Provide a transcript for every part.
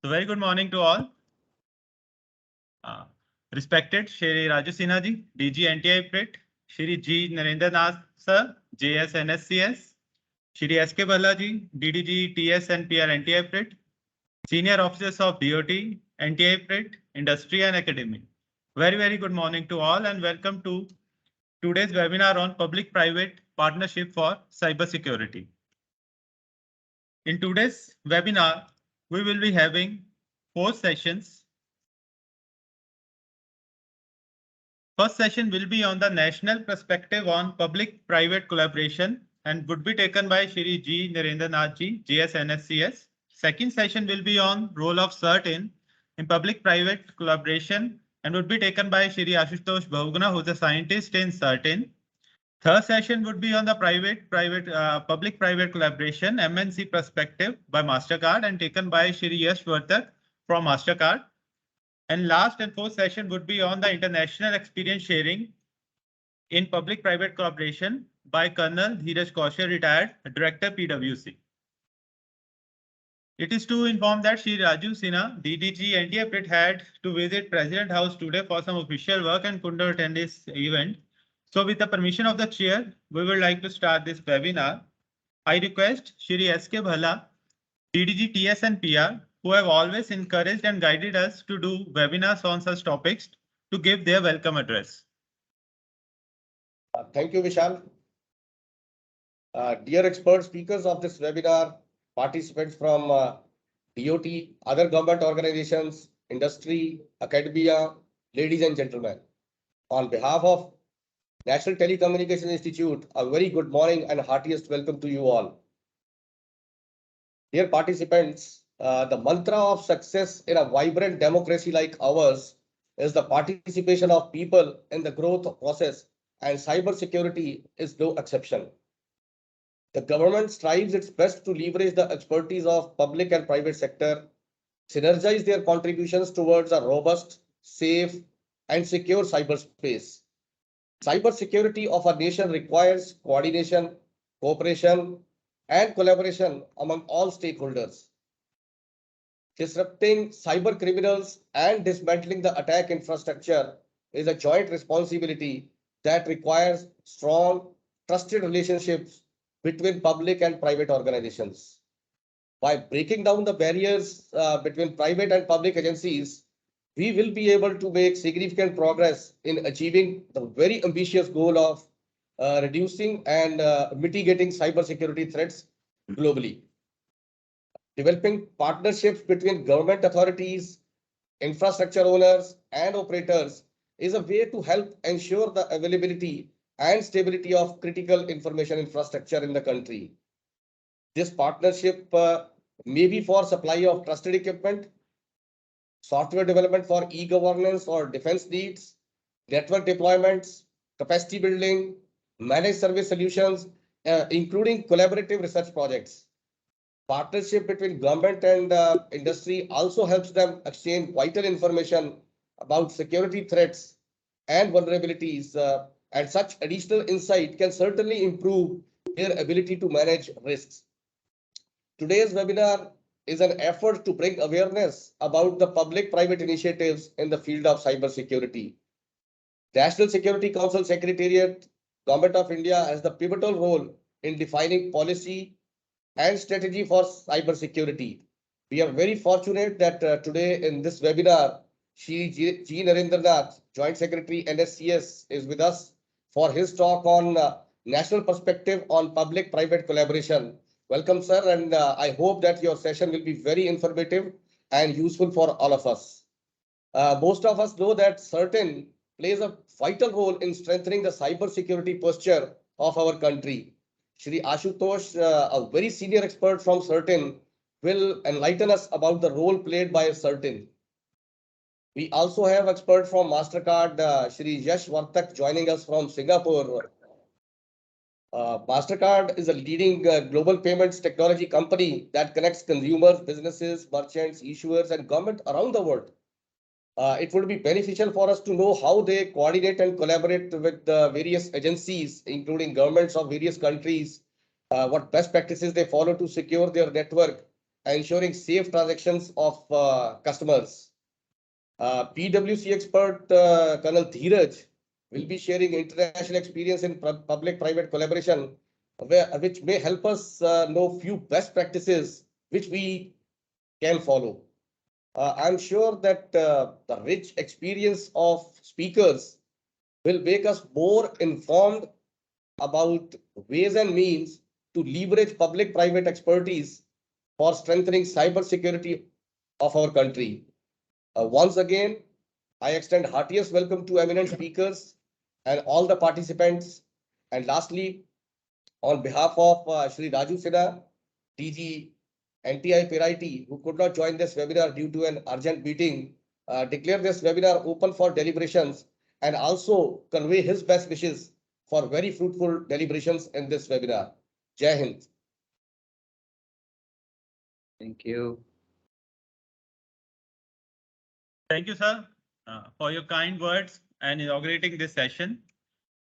So very good morning to all. Respected Shri Raju Sinha ji, DG NTIPRIT, Shri G Narendranath sir, JS NSCS, Shri SK Bhalla ji, DDG TS and PR NTIPRIT, Senior Officers of DOT, NTIPRIT, Industry and Academy. Very good morning to all and welcome to today's webinar on Public-Private Partnership for Cybersecurity. In today's webinar, we will be having 4 sessions. First session will be on the national perspective on public-private collaboration and would be taken by Shri G Narendranath ji, JS NSCS. Second session will be on role of CERT-in public-private collaboration and would be taken by Shri Ashutosh Bahuguna, who is a scientist in CERT-in. Third session would be on the public-private collaboration MNC perspective by Mastercard and taken by Sh Yash Vartak from Mastercard. And last and fourth session would be on the international experience sharing in public-private collaboration by Colonel Sh Dheeraj retired Director PwC. It is to inform that Shri Raju Sinha, DDG NTIPRIT had to visit President House today for some official work and could not attend this event. So with the permission of the chair, we would like to start this webinar. I request Shri SK Bhalla, DDG TS and PR, who have always encouraged and guided us to do webinars on such topics, to give their welcome address. Thank you, Vishal. Dear expert speakers of this webinar, participants from DOT, other government organizations, industry, academia, ladies and gentlemen. On behalf of National Telecommunication Institute, a very good morning and heartiest welcome to you all. Dear participants, the mantra of success in a vibrant democracy like ours is the participation of people in the growth process, and cybersecurity is no exception. The government strives its best to leverage the expertise of public and private sector, synergize their contributions towards a robust, safe, and secure cyberspace. Cybersecurity of a nation requires coordination, cooperation, and collaboration among all stakeholders. Disrupting cyber criminals and dismantling the attack infrastructure is a joint responsibility that requires strong, trusted relationships between public and private organizations. By breaking down the barriers between private and public agencies, we will be able to make significant progress in achieving the very ambitious goal of reducing and mitigating cybersecurity threats globally. Developing partnerships between government authorities, infrastructure owners, and operators is a way to help ensure the availability and stability of critical information infrastructure in the country. This partnership may be for supply of trusted equipment, software development for e-governance or defense needs, network deployments, capacity building, managed service solutions, including collaborative research projects. Partnership between government and industry also helps them exchange vital information about security threats and vulnerabilities, and such additional insight can certainly improve their ability to manage risks. Today's webinar is an effort to bring awareness about the public-private initiatives in the field of cybersecurity. National Security Council Secretariat, Government of India has the pivotal role in defining policy and strategy for cybersecurity. We are very fortunate that today in this webinar, Shri G Narendranath, Joint Secretary NSCS, is with us for his talk on national perspective on public-private collaboration. Welcome, sir, and I hope that your session will be very informative and useful for all of us. Most of us know that CERT-in plays a vital role in strengthening the cybersecurity posture of our country. Shri Ashutosh, a very senior expert from CERT-in, will enlighten us about the role played by CERT-in. We also have expert from Mastercard, Sh Yash Vartak, joining us from Singapore. Mastercard is a leading global payments technology company that connects consumers, businesses, merchants, issuers, and government around the world. It would be beneficial for us to know how they coordinate and collaborate with the various agencies, including governments of various countries, what best practices they follow to secure their network, ensuring safe transactions of customers. PwC expert Colonel Dheeraj will be sharing international experience in public-private collaboration, which may help us know few best practices which we can follow. I'm sure that the rich experience of speakers will make us more informed about ways and means to leverage public-private expertise for strengthening cyber security of our country. Once again, I extend heartiest welcome to eminent speakers and all the participants. And lastly, on behalf of Shri Raju Sinha, DG NTIPRIT, who could not join this webinar due to an urgent meeting, declare this webinar open for deliberations and also convey his best wishes for very fruitful deliberations in this webinar. Jai Hind. Thank you. Thank you, sir, for your kind words and inaugurating this session.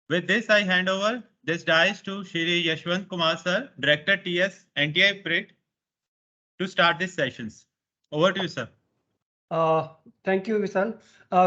With this, I hand over this dais to Shri Yashwant Kumar, sir, Director TS NTIPRIT, to start these sessions. Over to you, sir. Thank you, Vishal.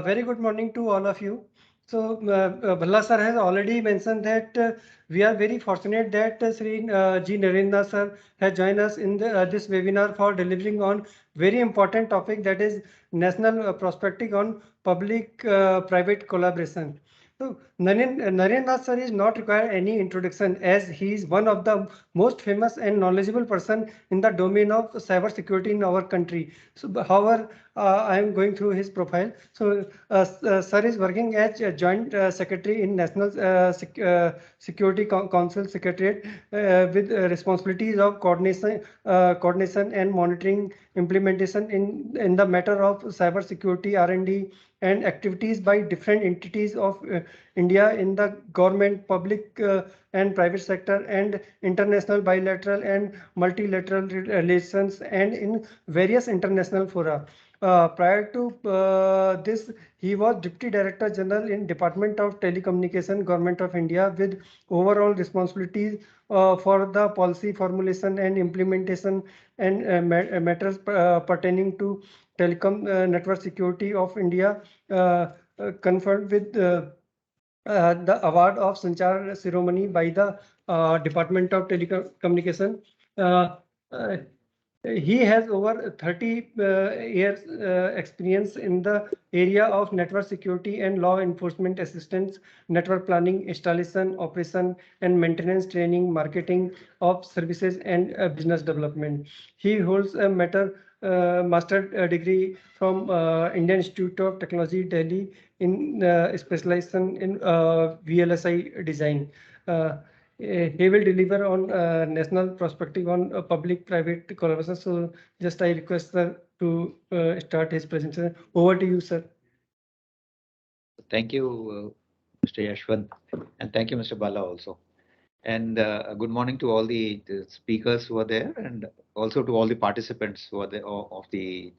Very good morning to all of you. So, Bhalla sir has already mentioned that we are very fortunate that Sri G. Narendranath sir has joined us in this webinar for delivering on very important topic, that is national prospecting on public-private collaboration. So, Narendranath sir is not require any introduction, as he is one of the most famous and knowledgeable person in the domain of cyber security in our country. So, however, I am going through his profile. So, sir is working as a joint secretary in National Security Council Secretariat with responsibilities of coordination and monitoring implementation in the matter of cyber security R&D and activities by different entities of India in the government, public and private sector, and international bilateral and multilateral relations, and in various international fora. Prior to this, he was Deputy Director General in Department of Telecommunication, Government of India, with overall responsibilities for the policy formulation and implementation and matters pertaining to telecom network security of India, conferred with the award of Sanchar ceremony by the Department of Telecommunication. He has over 30 years experience in the area of network security and law enforcement assistance, network planning, installation, operation, and maintenance, training, marketing of services, and business development. He holds a master degree from Indian Institute of Technology, Delhi, in specialization in VLSI design. He will deliver on national perspective on public-private collaboration. So, just I request sir to start his presentation. Over to you, sir. Thank you, Mr. Yashwant, and thank you, Mr. Bala, also. And good morning to all the speakers who are there, and also to all the participants who are there of the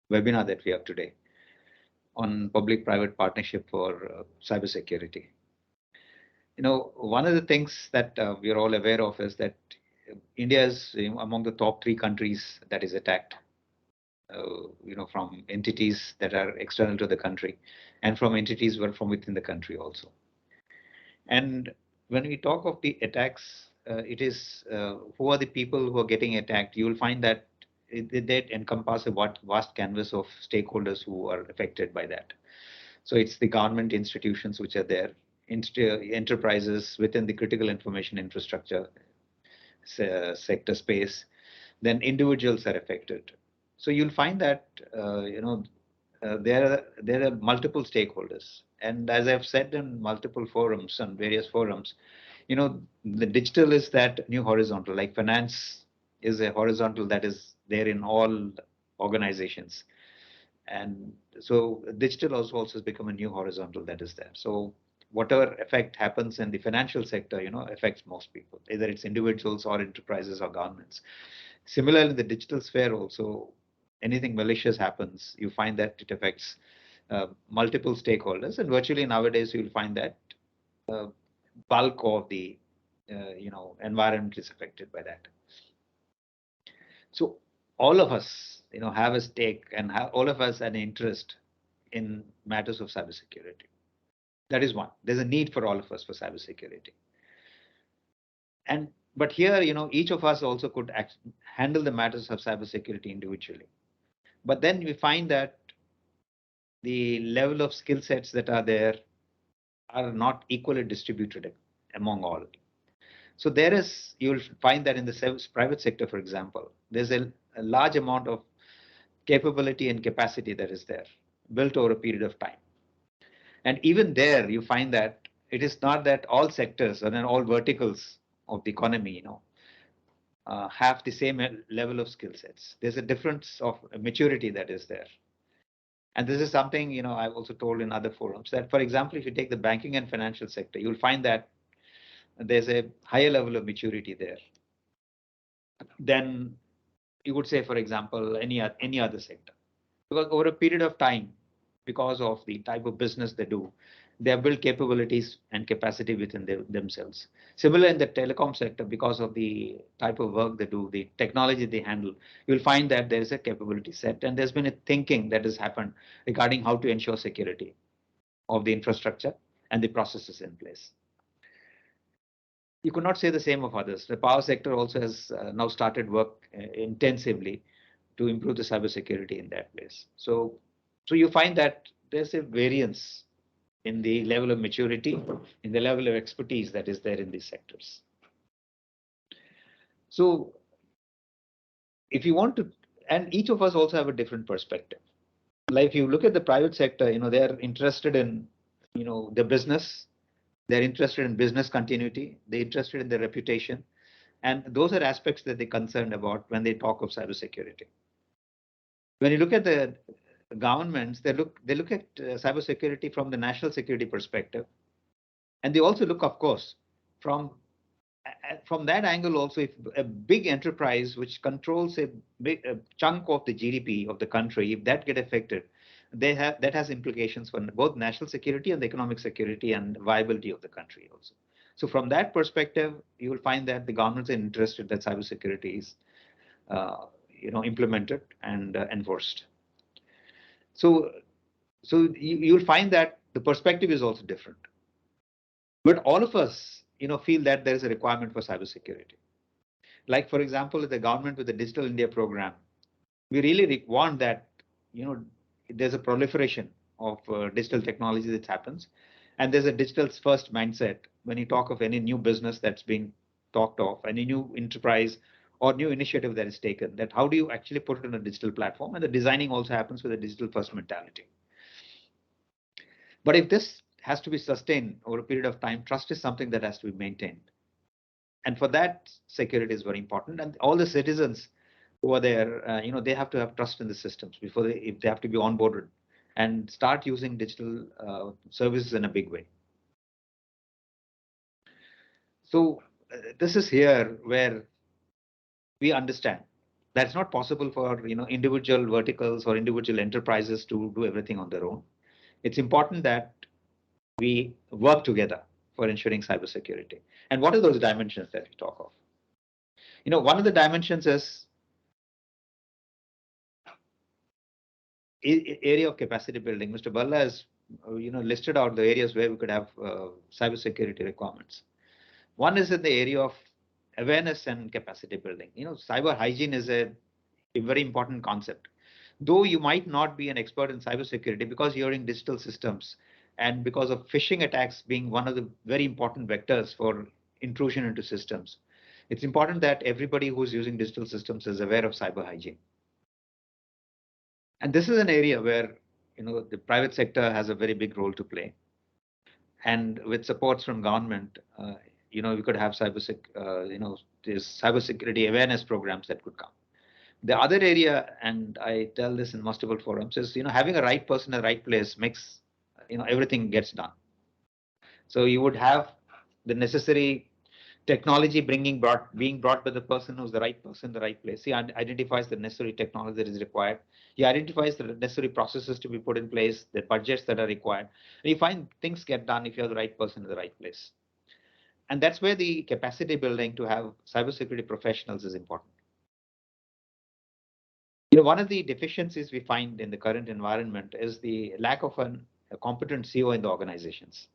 webinar that we have today on public-private partnership for cybersecurity. You know, one of the things that we are all aware of is that India is among the top 3 countries that is attacked, from entities that are external to the country and from entities from within the country also. And when we talk of the attacks, it is who are the people who are getting attacked. You will find that they encompass a vast canvas of stakeholders who are affected by that. So it's the government institutions which are there, enterprises within the critical information infrastructure sector space, then individuals are affected. So you'll find that there are multiple stakeholders, and as I've said in multiple forums and various forums, the digital is that new horizontal. Like finance is a horizontal that is there in all organizations, and so digital also has become a new horizontal that is there. So whatever effect happens in the financial sector, affects most people, either it's individuals or enterprises or governments. Similarly, in the digital sphere also, anything malicious happens, you find that it affects multiple stakeholders, and virtually nowadays you'll find that bulk of the environment is affected by that. So all of us, have a stake and have all of us an interest in matters of cybersecurity. That is one. There's a need for all of us for cybersecurity. But here, each of us also could handle the matters of cybersecurity individually. But then we find that the level of skill sets that are there are not equally distributed among all. So you'll find that in the private sector, for example, there's a large amount of capability and capacity that is there, built over a period of time. And even there, you find that it is not that all sectors and all verticals of the economy, have the same level of skill sets. There's a difference of maturity that is there. And this is something, I've also told in other forums that, for example, if you take the banking and financial sector, you'll find that there's a higher level of maturity there than you would say, for example, any other sector. Because over a period of time, because of the type of business they do, they have built capabilities and capacity within themselves. Similar in the telecom sector, because of the type of work they do, the technology they handle, you'll find that there is a capability set, and there's been a thinking that has happened regarding how to ensure security of the infrastructure and the processes in place. You could not say the same of others. The power sector also has now started work intensively to improve the cybersecurity in that place. So you find that there's a variance in the level of maturity, in the level of expertise that is there in these sectors. So if you want to, and each of us also have a different perspective. Like if you look at the private sector, they're interested in, the business, they're interested in business continuity, they're interested in their reputation. And those are aspects that they're concerned about when they talk of cybersecurity. When you look at the governments, they look at cybersecurity from the national security perspective. And they also look, of course, from that angle also, if a big enterprise which controls a chunk of the GDP of the country, if that get affected, that has implications for both national security and the economic security and viability of the country also. So from that perspective, you will find that the governments are interested that cybersecurity is implemented and enforced. So you'll find that the perspective is also different. But all of us, feel that there is a requirement for cybersecurity. Like, for example, the government with the Digital India program, we really want that, there's a proliferation of digital technology that happens. And there's a digital first mindset when you talk of any new business that's being talked of, any new enterprise or new initiative that is taken, that how do you actually put it on a digital platform? And the designing also happens with a digital first mentality. But if this has to be sustained over a period of time, trust is something that has to be maintained. And for that, security is very important. And all the citizens who are there, they have to have trust in the systems before if they have to be onboarded and start using digital services in a big way. So this is here where we understand that it's not possible for individual verticals or individual enterprises to do everything on their own. It's important that we work together for ensuring cybersecurity. And what are those dimensions that we talk of? One of the dimensions is area of capacity building. Mr. Balla has listed out the areas where we could have cybersecurity requirements. One is in the area of awareness and capacity building. Cyber hygiene is a very important concept. Though you might not be an expert in cybersecurity because you're in digital systems and because of phishing attacks being one of the very important vectors for intrusion into systems, it's important that everybody who's using digital systems is aware of cyber hygiene. And this is an area where the private sector has a very big role to play. And with supports from government, we could have cybersecurity awareness programs that could come. The other area, and I tell this in multiple forums, is having a right person in the right place makes everything gets done. So you would have the necessary technology being brought by the person who's the right person in the right place. He identifies the necessary technology that is required. He identifies the necessary processes to be put in place, the budgets that are required. And you find things get done if you have the right person in the right place. And that's where the capacity building to have cybersecurity professionals is important. one of the deficiencies we find in the current environment is the lack of a competent CEO in the organizations.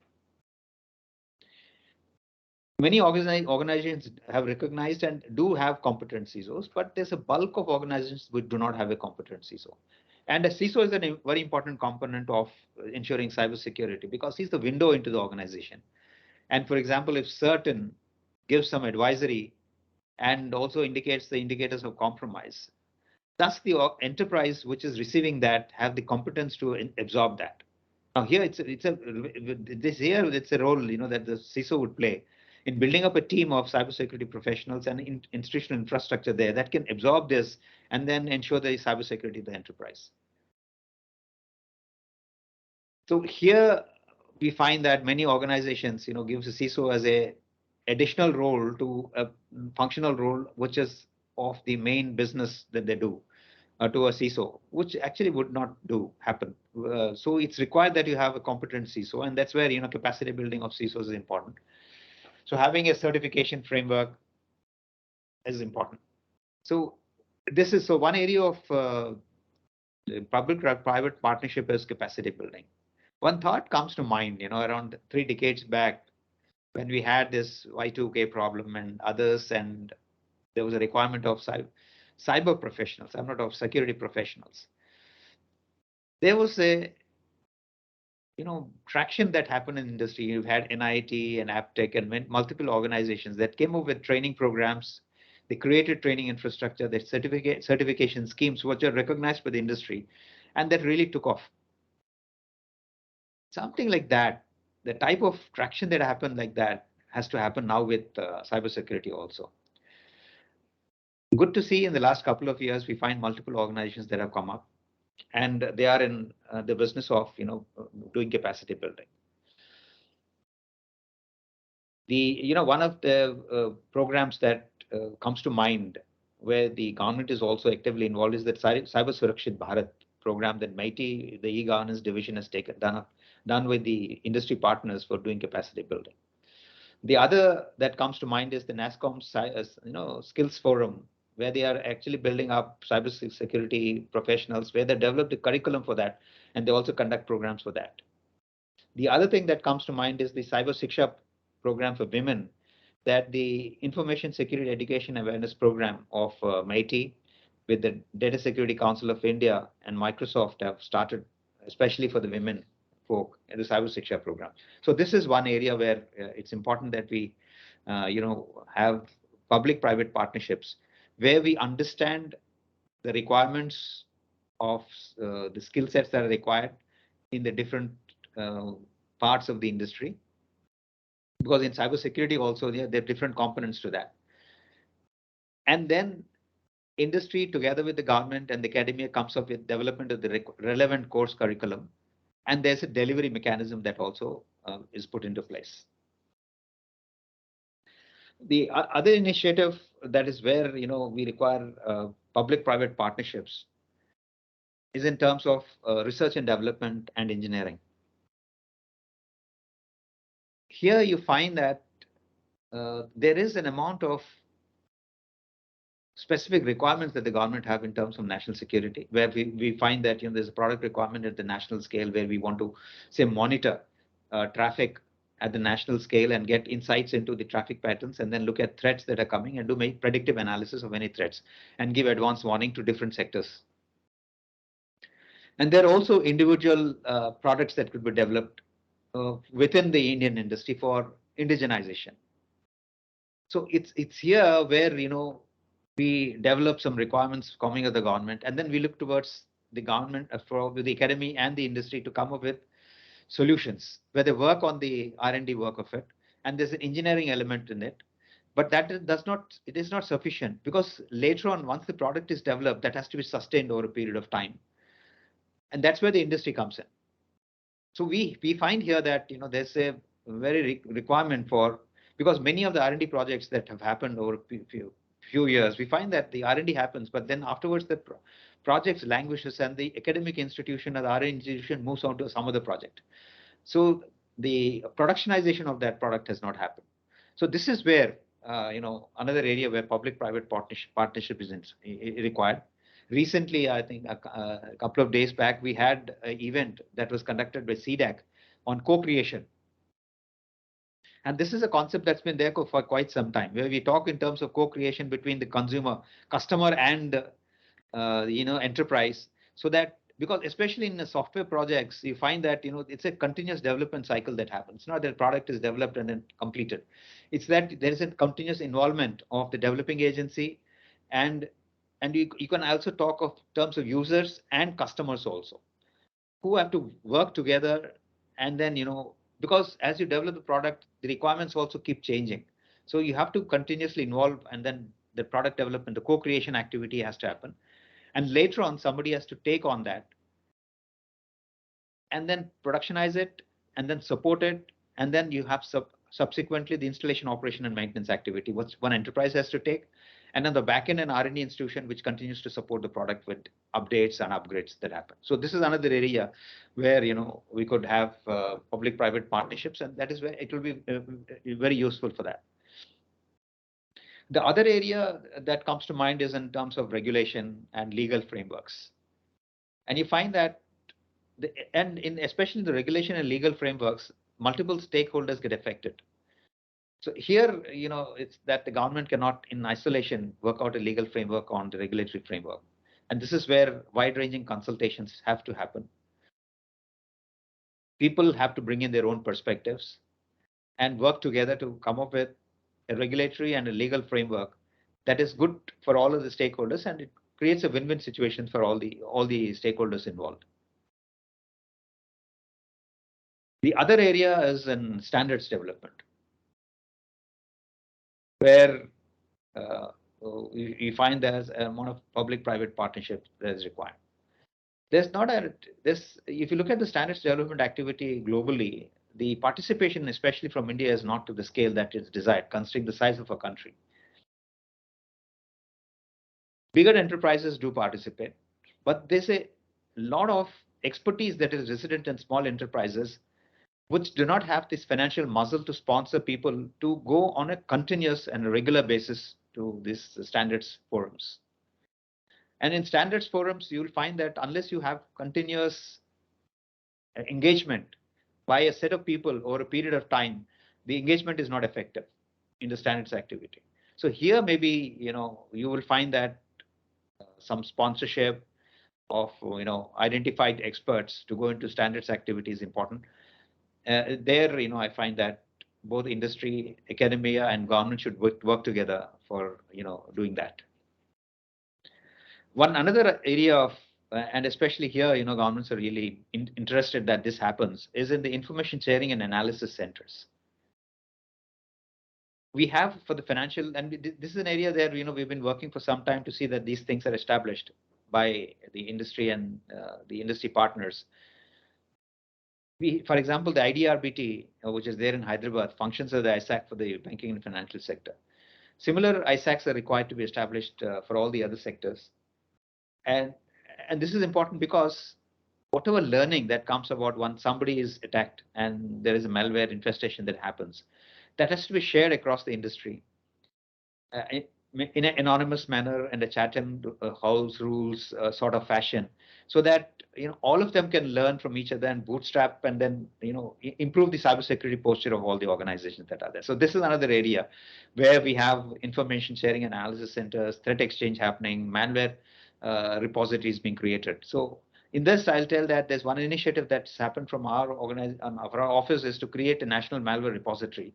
Many organizations have recognized and do have competent CISOs, but there's a bulk of organizations which do not have a competent CISO. And a CISO is a very important component of ensuring cybersecurity because he's the window into the organization. And for example, if CERT-in gives some advisory and also indicates the indicators of compromise, thus the enterprise which is receiving that have the competence to absorb that. Now here it's a role that the CISO would play in building up a team of cybersecurity professionals and institutional infrastructure there that can absorb this and then ensure the cybersecurity of the enterprise. So here we find that many organizations, gives a CISO as a additional role to a functional role, which is of the main business that they do to a CISO, which actually would not happen. So it's required that you have a competent CISO, and that's where, capacity building of CISOs is important. So having a certification framework is important. So this is one area of public-private partnership is capacity building. One thought comes to mind, around 3 decades back when we had this Y2K problem and others, and there was a requirement of cyber professionals, I'm not of security professionals. There was a traction that happened in industry. You've had NIT and Aptech and multiple organizations that came up with training programs. They created training infrastructure, their certification schemes, which are recognized by the industry, and that really took off. Something like that, the type of traction that happened like that has to happen now with cybersecurity also. Good to see in the last couple of years, we find multiple organizations that have come up, and they are in the business of doing capacity building. The one of the programs that comes to mind where the government is also actively involved is that Cyber Surakshit Bharat program that MIT, the e-governance division, has done with the industry partners for doing capacity building. The other that comes to mind is the NASSCOM Skills Forum, where they are actually building up cybersecurity professionals, where they developed a curriculum for that, and they also conduct programs for that. The other thing that comes to mind is the Cyber Shiksha program for women, that the Information Security Education Awareness Program of MIT with the Data Security Council of India and Microsoft have started, especially for the women folk, in the Cyber Shiksha program. So this is one area where it's important that we, have public-private partnerships where we understand the requirements of the skill sets that are required in the different parts of the industry. Because in cybersecurity also, there are different components to that. And then industry together with the government and the academia comes up with development of the relevant course curriculum. And there's a delivery mechanism that also is put into place. The other initiative that is where we require public-private partnerships is in terms of research and development and engineering. Here you find that there is an amount of specific requirements that the government have in terms of national security, where we find that there's a product requirement at the national scale where we want to say monitor traffic at the national scale and get insights into the traffic patterns, and then look at threats that are coming and do make predictive analysis of any threats and give advance warning to different sectors. And there are also individual products that could be developed within the Indian industry for indigenization. So it's here where we develop some requirements coming of the government, and then we look towards the government with the academy and the industry to come up with solutions where they work on the R&D work of it, and there's an engineering element in it. But that it is not sufficient, because later on, once the product is developed, that has to be sustained over a period of time. And that's where the industry comes in. So we find here that there's a very requirement for, because many of the R&D projects that have happened over a few years, we find that the R&D happens, but then afterwards the projects languishes and the academic institution or the R&D institution moves on to some other project. So the productionization of that product has not happened. So this is where another area where public-private partnership is required. Recently, I think a couple of days back, we had an event that was conducted by CDAC on co-creation. And this is a concept that's been there for quite some time, where we talk in terms of co-creation between the customer and enterprise, so that, because especially in the software projects, you find that it's a continuous development cycle that happens. It's not that product is developed and then completed. It's that there is a continuous involvement of the developing agency, and you can also talk of terms of users and customers also, who have to work together. And then because as you develop the product, the requirements also keep changing. So you have to continuously involve, and then the product development, the co-creation activity has to happen. And later on, somebody has to take on that and then productionize it and then support it. And then you have subsequently the installation, operation, and maintenance activity, which one enterprise has to take. And then the backend and R&D institution, which continues to support the product with updates and upgrades that happen. So this is another area where we could have public-private partnerships, and that is where it will be very useful for that. The other area that comes to mind is in terms of regulation and legal frameworks. And you find that, especially in the regulation and legal frameworks, multiple stakeholders get affected. So here, it's that the government cannot in isolation work out a legal framework on the regulatory framework. And this is where wide-ranging consultations have to happen. People have to bring in their own perspectives and work together to come up with a regulatory and a legal framework that is good for all of the stakeholders, and it creates a win-win situation for all the stakeholders involved. The other area is in standards development, where you find there's an amount of public-private partnership that is required. If you look at the standards development activity globally, the participation, especially from India, is not to the scale that is desired, considering the size of a country. Bigger enterprises do participate, but there's a lot of expertise that is resident in small enterprises, which do not have this financial muscle to sponsor people to go on a continuous and regular basis to these standards forums. And in standards forums, you'll find that unless you have continuous engagement by a set of people over a period of time, the engagement is not effective in the standards activity. So here, maybe, you will find that some sponsorship of, identified experts to go into standards activity is important. There, I find that both industry, academia, and government should work together for, doing that. Another area of, and especially here, governments are really interested that this happens, is in the information sharing and analysis centers. We have for the financial, and this is an area there, we've been working for some time to see that these things are established by the industry and the industry partners. For example, the IDRBT, which is there in Hyderabad, functions as the ISAC for the banking and financial sector. Similar ISACs are required to be established for all the other sectors. And this is important because whatever learning that comes about when somebody is attacked and there is a malware infestation that happens, that has to be shared across the industry in an anonymous manner and a Chatham House rules sort of fashion, so that all of them can learn from each other and bootstrap and then improve the cybersecurity posture of all the organizations that are there. So this is another area where we have information sharing analysis centers, threat exchange happening, malware repositories being created. So in this, I'll tell that there's one initiative that's happened from our office is to create a national malware repository,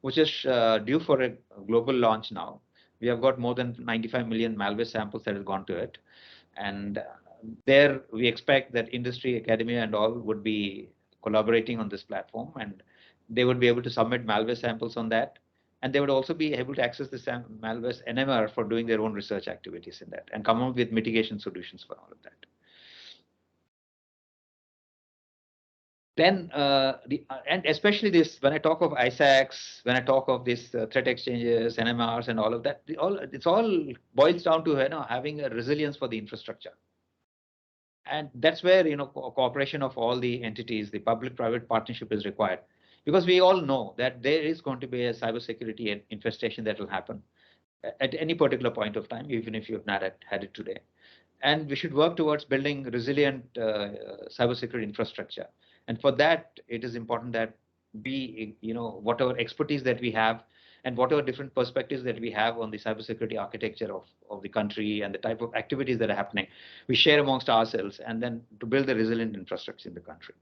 which is due for a global launch now. We have got more than 95 million malware samples that have gone to it. And there we expect that industry, academia, and all would be collaborating on this platform, and they would be able to submit malware samples on that. And they would also be able to access the malware's NMR for doing their own research activities in that and come up with mitigation solutions for all of that. Then, and especially this, when I talk of ISACs, when I talk of this threat exchanges, NMRs, and all of that, it's all boils down to having a resilience for the infrastructure. And that's where cooperation of all the entities, the public-private partnership is required, because we all know that there is going to be a cybersecurity infestation that will happen at any particular point of time, even if you've not had it today. And we should work towards building resilient cybersecurity infrastructure. And for that, it is important that we, whatever expertise that we have and whatever different perspectives that we have on the cybersecurity architecture of the country and the type of activities that are happening, we share amongst ourselves and then to build the resilient infrastructure in the country.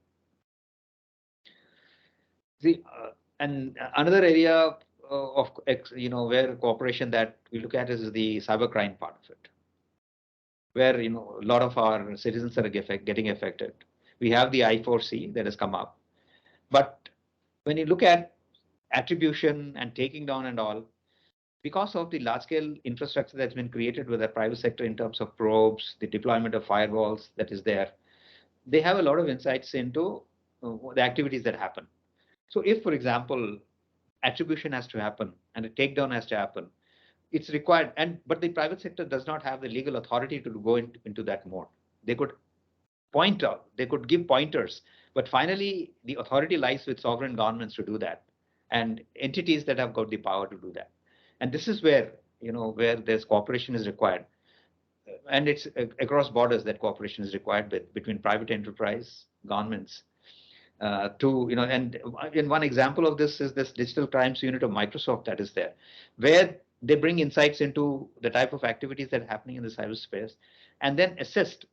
And another area of, where cooperation that we look at is the cybercrime part of it, where, a lot of our citizens are getting affected. We have the I4C that has come up. But when you look at attribution and taking down and all, because of the large scale infrastructure that's been created with the private sector in terms of probes, the deployment of firewalls that is there, they have a lot of insights into the activities that happen. So if, for example, attribution has to happen and a takedown has to happen, it's required. But the private sector does not have the legal authority to go into that mode. They could point out, they could give pointers, but finally the authority lies with sovereign governments to do that and entities that have got the power to do that. And this is where, where there's cooperation is required. And it's across borders that cooperation is required between private enterprise, governments, and in one example of this is this digital crimes unit of Microsoft that is there, where they bring insights into the type of activities that are happening in the cyberspace and then assist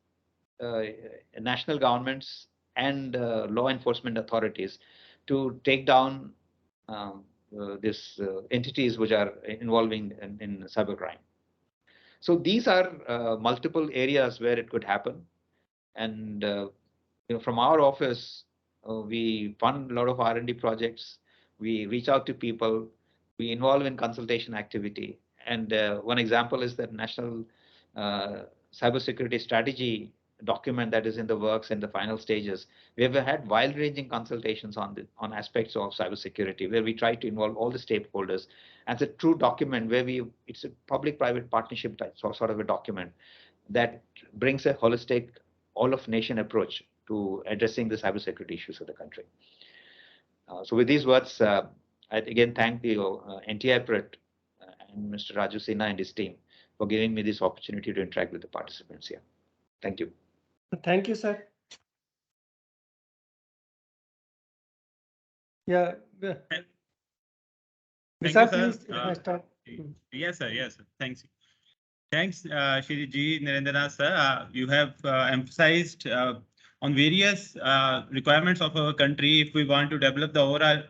national governments and law enforcement authorities to take down these entities which are involving in cybercrime. So these are multiple areas where it could happen. And from our office, we fund a lot of R&D projects. We reach out to people. We involve in consultation activity. And one example is that National Cybersecurity Strategy document that is in the works in the final stages. We have had wide-ranging consultations on aspects of cybersecurity, where we try to involve all the stakeholders. And it's a true document where it's a public-private partnership type, sort of a document that brings a holistic, all-of-nation approach to addressing the cybersecurity issues of the country. So with these words, I again thank the NTIPRIT and Mr. Raju Sinha and his team for giving me this opportunity to interact with the participants here. Thank you. Thank you, sir. Yeah. Thank Vishal, you, sir. please start. Yes, sir. Yes, sir. Thanks. Thanks, Shri G. Narendranath, sir. You have emphasized on various requirements of our country if we want to develop the overall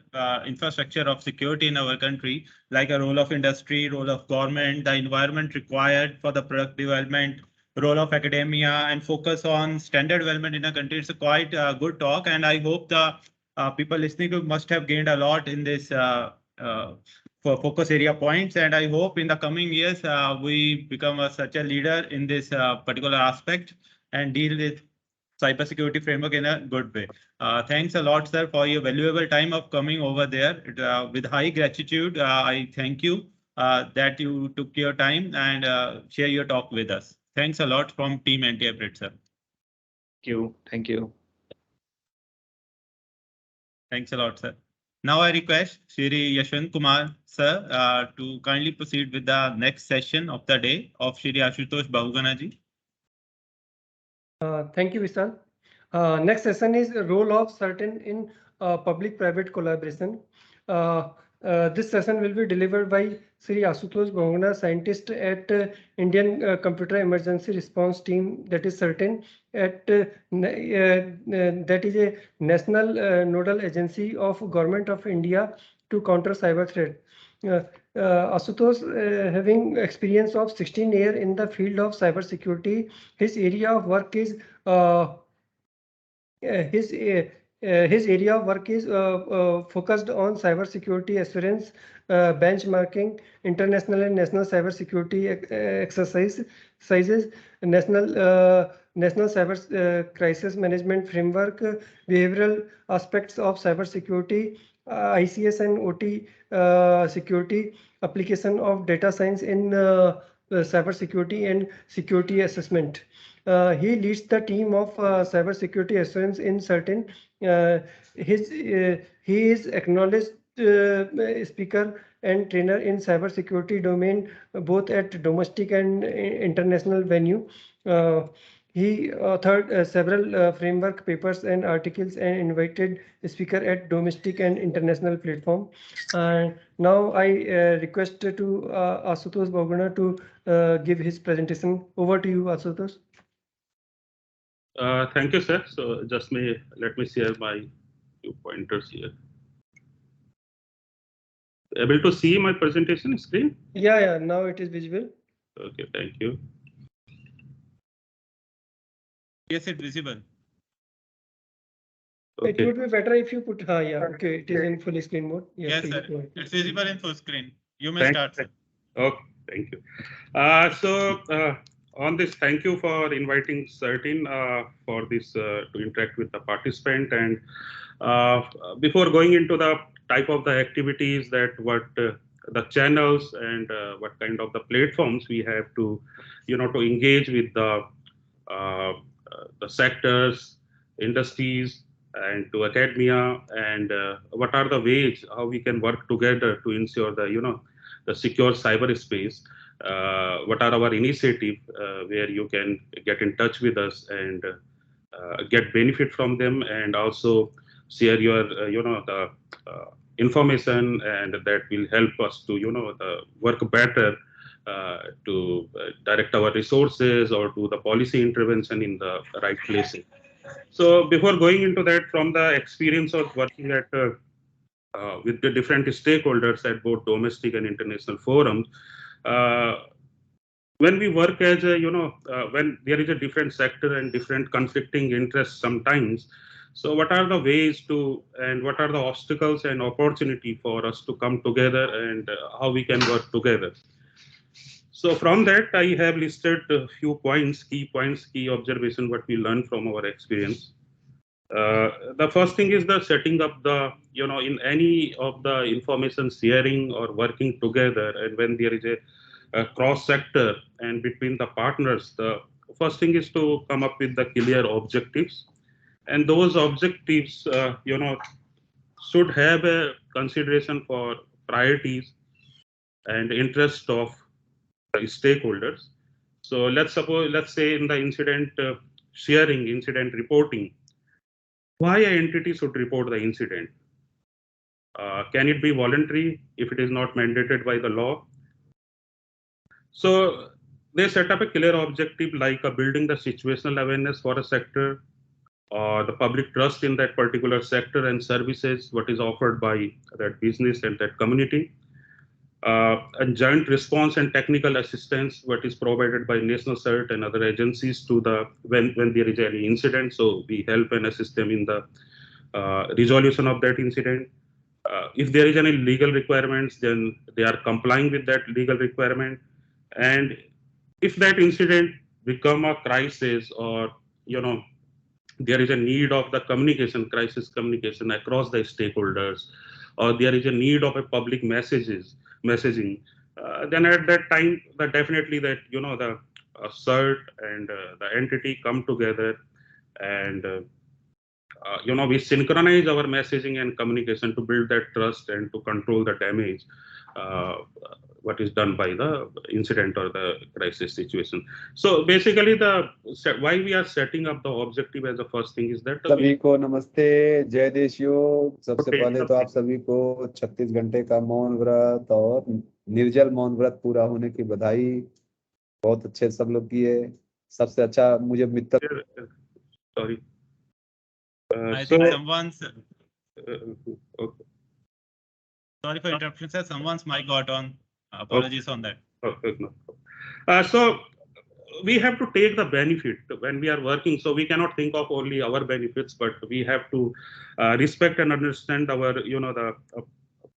infrastructure of security in our country, like a role of industry, role of government, the environment required for the product development, role of academia, and focus on standard development in a country. It's a quite good talk, and I hope the people listening to must have gained a lot in this for focus area points. And I hope in the coming years we become such a leader in this particular aspect and deal with cybersecurity framework in a good way. Thanks a lot, sir, for your valuable time of coming over there. With high gratitude, I thank you that you took your time and share your talk with us. Thanks a lot from Team NTIPRIT, sir. Thank you. Thank you. Thanks a lot, sir. Now I request Shri Yashwant Kumar, sir, to kindly proceed with the next session of the day of Shri Ashutosh Bahuguna ji. Thank you, Vishal. Next session is role of CERT-in in public-private collaboration. This session will be delivered by Shri Ashutosh Bahuguna, scientist at Indian Computer Emergency Response Team, that is CERT-in, at that is a national nodal agency of Government of India to counter cyber threat. Ashutosh, having experience of 16 years in the field of cyber security, his area of work is focused on cyber security assurance, benchmarking, international and national cyber security exercises, national cyber crisis management framework, behavioral aspects of cyber security, ICS and OT security, application of data science in cyber security and security assessment. He leads the team of cyber security assurance in CERT-in. He is acknowledged speaker and trainer in cybersecurity domain, both at domestic and international venue. He authored several framework papers and articles and invited speaker at domestic and international platform. Now I request to Ashutosh Bahuguna to give his presentation. Over to you, Ashutosh. Thank you, sir. So just let me share my few pointers here. Able to see my presentation screen? Yeah, now it is visible. Okay, thank you. Yes, it's visible. Okay. It would be better if you put, okay, it is in full screen mode. Yes, please sir. go ahead. It's visible in full screen. You may Thank start, you. sir. Okay, thank you. On this, thank you for inviting CERT-in for this to interact with the participant. And before going into the type of the activities that what the channels and what kind of the platforms we have to, to engage with the sectors, industries, and to academia, and what are the ways how we can work together to ensure the secure cyberspace. What are our initiatives where you can get in touch with us and get benefit from them, and also share your the information, and that will help us to work better to direct our resources or do the policy intervention in the right places. So before going into that, from the experience of working at with the different stakeholders at both domestic and international forums, when we work as a, when there is a different sector and different conflicting interests sometimes, so what are the ways to, and what are the obstacles and opportunity for us to come together, and how we can work together? So from that, I have listed a few points, key observation, what we learned from our experience. The first thing is the setting up the, in any of the information sharing or working together, and when there is a cross sector and between the partners, the first thing is to come up with the clear objectives, and those objectives should have a consideration for priorities and interest of the stakeholders. So let's say in the incident sharing, incident reporting, why an entity should report the incident? Can it be voluntary if it is not mandated by the law? So they set up a clear objective like building the situational awareness for a sector, or the public trust in that particular sector and services, what is offered by that business and that community. And joint response and technical assistance, what is provided by National CERT and other agencies to the when there is any incident. So we help and assist them in the resolution of that incident. If there is any legal requirements, then they are complying with that legal requirement. And if that incident become a crisis, or there is a need of the crisis communication across the stakeholders, or there is a need of a public messaging, then at that time, definitely that the CERT and the entity come together, and we synchronize our messaging and communication to build that trust and to control the damage what is done by the incident or the crisis situation. So basically, why we are setting up the objective as the first thing is that सभी को नमस्ते, जय देश योग। सबसे Okay. पहले तो आप सभी को 36 घंटे का मौन व्रत और निर्जल मौन व्रत पूरा होने की बधाई। बहुत अच्छे सब लोग किए। सबसे अच्छा मुझे मित्र sorry. I think someone's. Okay. Sorry for interruption, sir. Someone's mic got on. Apologies on that. Okay, no. So we have to take the benefit when we are working. So we cannot think of only our benefits, but we have to respect and understand our, the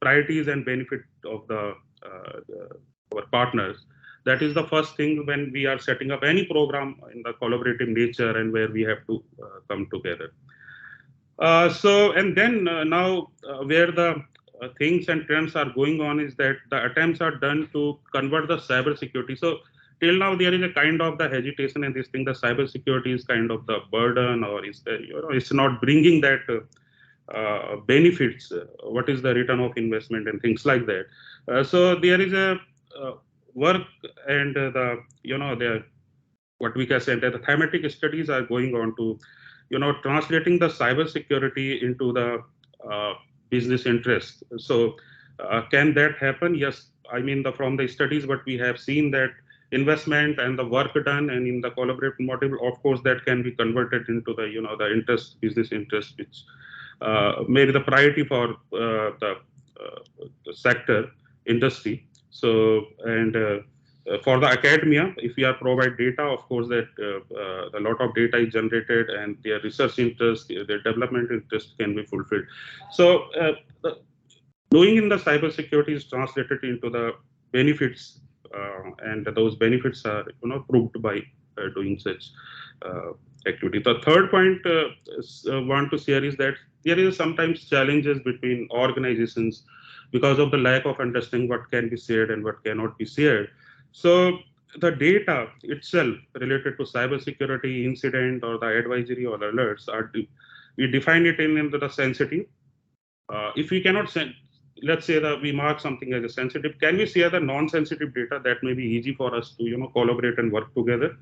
priorities and benefit of our partners. That is the first thing when we are setting up any program in the collaborative nature, and where we have to come together. And then now where the things and trends are going on is that the attempts are done to convert the cyber security. So till now there is a kind of the hesitation in this thing. The cyber security is kind of the burden, or is it's not bringing that benefits. What is the return of investment and things like that. So there is a work and the what we can say that the thematic studies are going on to translating the cyber security into the business interest. So can that happen? Yes, I mean from the studies, but we have seen that investment and the work done and in the collaborative model, of course, that can be converted into the the interest, business interest, which may be the priority for the sector industry. So and for the academia, if we are provide data, of course, that a lot of data is generated and their research interest, their development interest can be fulfilled. So doing in the cybersecurity is translated into the benefits, and those benefits are proved by doing such activity. The third point want to share is that there is sometimes challenges between organizations because of the lack of understanding what can be shared and what cannot be shared. So the data itself related to cybersecurity incident or the advisory or alerts we define it in the sensitive. If we cannot send, let's say that we mark something as a sensitive, can we share the non-sensitive data? That may be easy for us to collaborate and work together.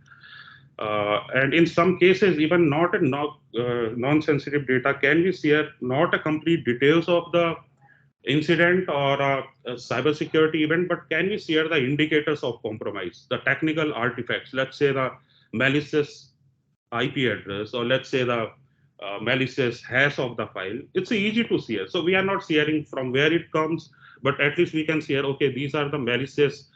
And in some cases, even not a non-sensitive data, can we share not a complete details of the incident or a cybersecurity event, but can we share the indicators of compromise, the technical artifacts, let's say the malicious IP address, or let's say the malicious hash of the file. It's easy to share. So we are not sharing from where it comes, but at least we can share, okay, these are the malicious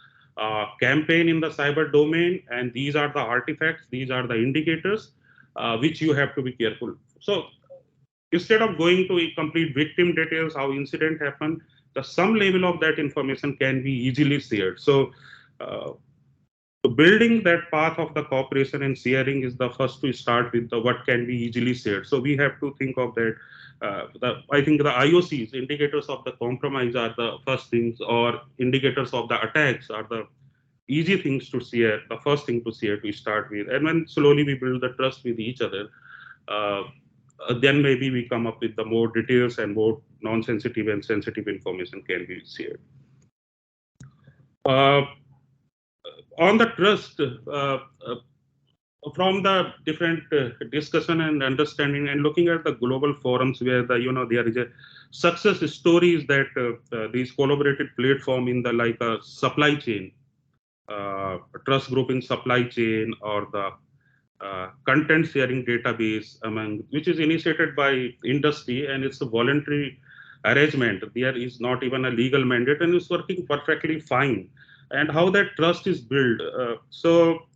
campaign in the cyber domain, and these are the artifacts, these are the indicators, which you have to be careful. So instead of going to complete victim details, how incident happened, some level of that information can be easily shared. So building that path of the cooperation and sharing is the first to start with the what can be easily shared. So we have to think of that. I think the IOCs, indicators of the compromise, are the first things, or indicators of the attacks are the easy things to share, the first thing to share to start with. And when slowly we build the trust with each other, then maybe we come up with the more details and more non-sensitive and sensitive information can be shared. On the trust, from the different discussion and understanding and looking at the global forums where there is a success stories that these collaborated platform in the like a supply chain, trust group in supply chain, or the content sharing database among which is initiated by industry, and it's a voluntary arrangement. There is not even a legal mandate, and it's working perfectly fine. And how that trust is built. So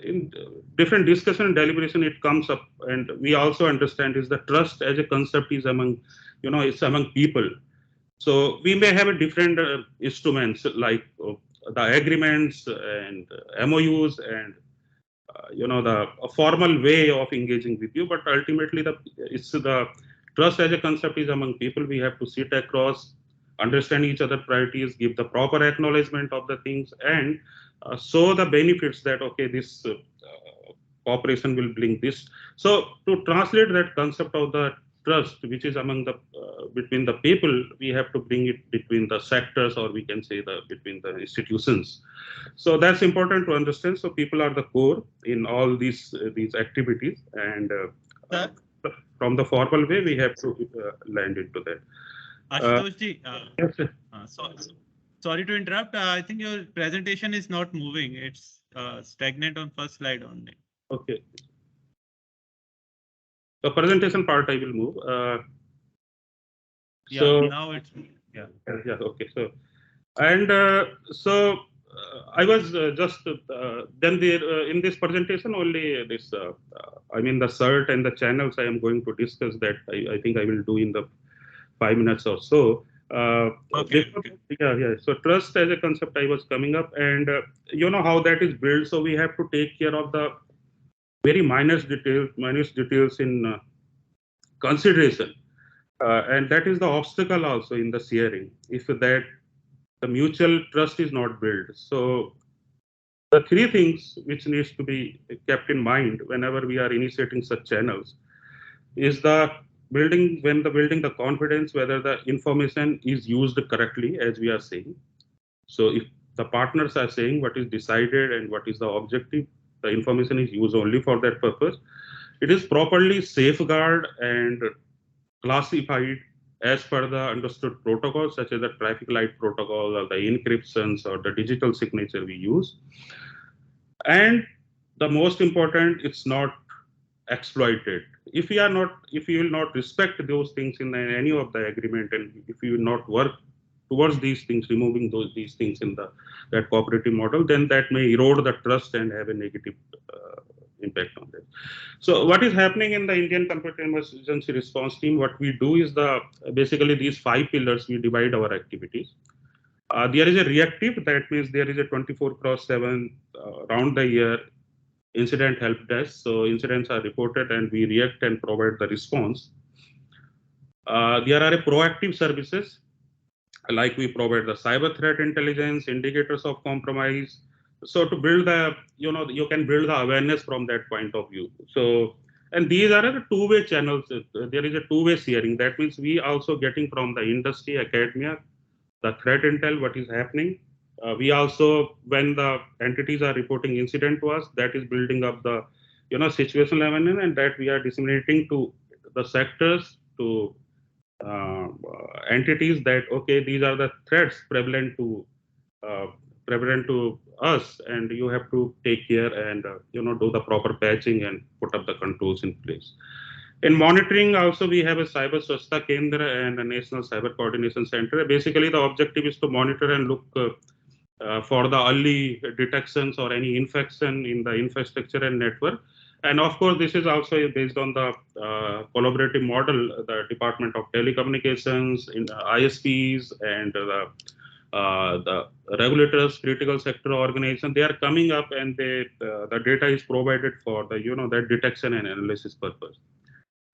in different discussion and deliberation, it comes up, and we also understand is the trust as a concept is among, it's among people. So we may have a different instruments like the agreements and MOUs and the formal way of engaging with you, but ultimately it's the trust as a concept is among people. We have to sit across, understand each other priorities, give the proper acknowledgement of the things, and show the benefits that okay, this cooperation will bring this. So to translate that concept of the trust, which is among the between the people, we have to bring it between the sectors, or we can say between the institutions. So that's important to understand. So people are the core in all these activities, and from the formal way, we have to land into that. Ashutosh ji, Yes, sir. Sorry to interrupt. I think your presentation is not moving. It's stagnant on first slide only. Okay. The presentation part I will move. Yeah, so now it's yeah. Okay. So and I was just then there in this presentation only this I mean the CERT and the channels I am going to discuss that I think I will do in the 5 minutes or so. Okay. Yeah. So trust as a concept I was coming up, and how that is built. So we have to take care of the very minus details in consideration, and that is the obstacle also in the sharing. If that the mutual trust is not built, so the three things which needs to be kept in mind whenever we are initiating such channels is the building the confidence whether the information is used correctly, as we are saying. So if the partners are saying what is decided and what is the objective, the information is used only for that purpose. It is properly safeguarded and classified as per the understood protocols, such as the traffic light protocol or the encryptions or the digital signature we use. And the most important, it's not exploited. If you will not respect those things in any of the agreement, and if you will not work towards these things, removing these things in that cooperative model, then that may erode the trust and have a negative impact on that. So what is happening in the Indian Computer Emergency Response Team? What we do is basically these 5 pillars we divide our activities. There is a reactive, that means there is a 24/7 round the year incident help desk. So incidents are reported and we react and provide the response. There are proactive services, like we provide the cyber threat intelligence, indicators of compromise. So to build you can build the awareness from that point of view. So, and these are the two-way channels. There is a two-way sharing. That means we also getting from the industry, academia, the threat intel, what is happening. We also, when the entities are reporting incident to us, that is building up the situational awareness, and that we are disseminating to the sectors, to entities, that okay, these are the threats prevalent to us, and you have to take care and do the proper patching and put up the controls in place. In monitoring also, we have a Cyber Swachhta Kendra and a National Cyber Coordination Center. Basically, the objective is to monitor and look for the early detections or any infection in the infrastructure and network. And of course, this is also based on the collaborative model, the Department of Telecommunications, in ISPs, and the regulators, critical sector organization. They are coming up, and the data is provided for the that detection and analysis purpose.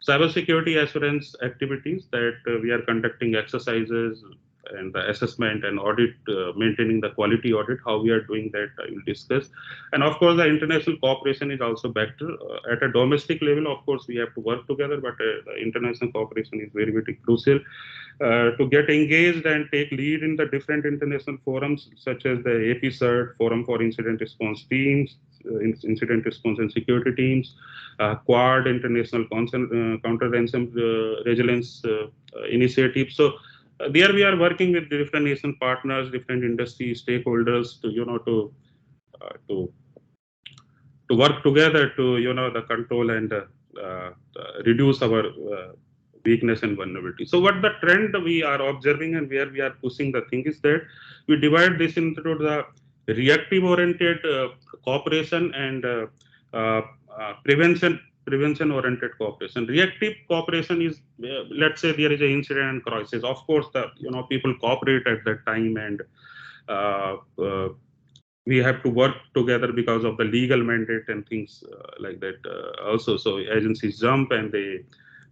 Cybersecurity assurance activities, that we are conducting exercises and the assessment and audit, maintaining the quality audit. How we are doing that, I will discuss. And of course, the international cooperation is also better. At a domestic level, of course, we have to work together, but the international cooperation is very, very crucial to get engaged and take lead in the different international forums, such as the AP CERT, Forum for Incident Response Teams, Incident Response and Security Teams, Quad, International Counter-Ransom Resilience Initiative. So there we are working with different nation partners, different industry stakeholders to work together to the control and reduce our weakness and vulnerability. So what the trend we are observing and where we are pushing the thing is that we divide this into the reactive oriented cooperation and prevention oriented cooperation. Reactive cooperation is, let's say there is an incident and crisis. Of course, the people cooperate at that time, and we have to work together because of the legal mandate and things like that also. So agencies jump and they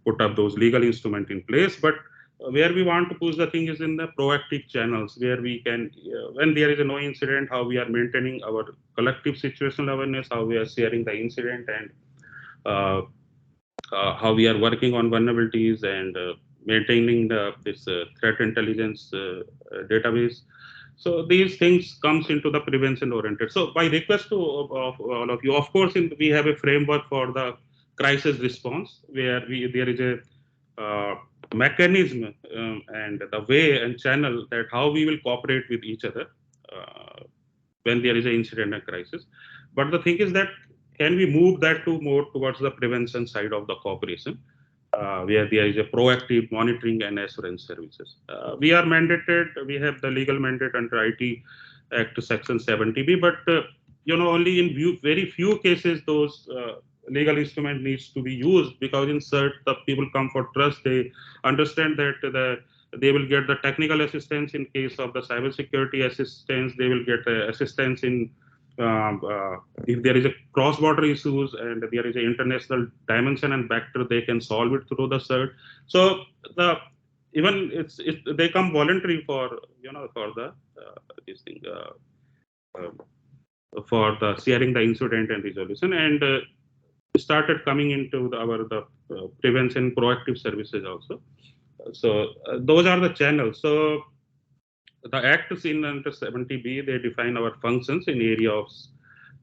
put up those legal instruments in place. But where we want to push the thing is in the proactive channels, where we can, when there is no incident, how we are maintaining our collective situational awareness, how we are sharing the incident, and how we are working on vulnerabilities and maintaining this threat intelligence database. So these things comes into the prevention oriented. So by request to of all of you, of course, we have a framework for the crisis response, where there is a mechanism and the way and channel that how we will cooperate with each other when there is an incident and crisis. But the thing is that, can we move that to more towards the prevention side of the cooperation, where there is a proactive monitoring and assurance services. We are mandated, we have the legal mandate under IT Act Section 70B, but only in very few cases those legal instrument needs to be used, because in CERT, the people come for trust. They understand that they will get the technical assistance in case of the cybersecurity assistance. They will get assistance in if there is a cross-border issues and there is an international dimension and vector, they can solve it through the CERT. So even they come voluntary for for the this thing for the sharing the incident and resolution. And started coming into the prevention proactive services also. So those are the channels. So the acts in under 70B, they define our functions in area of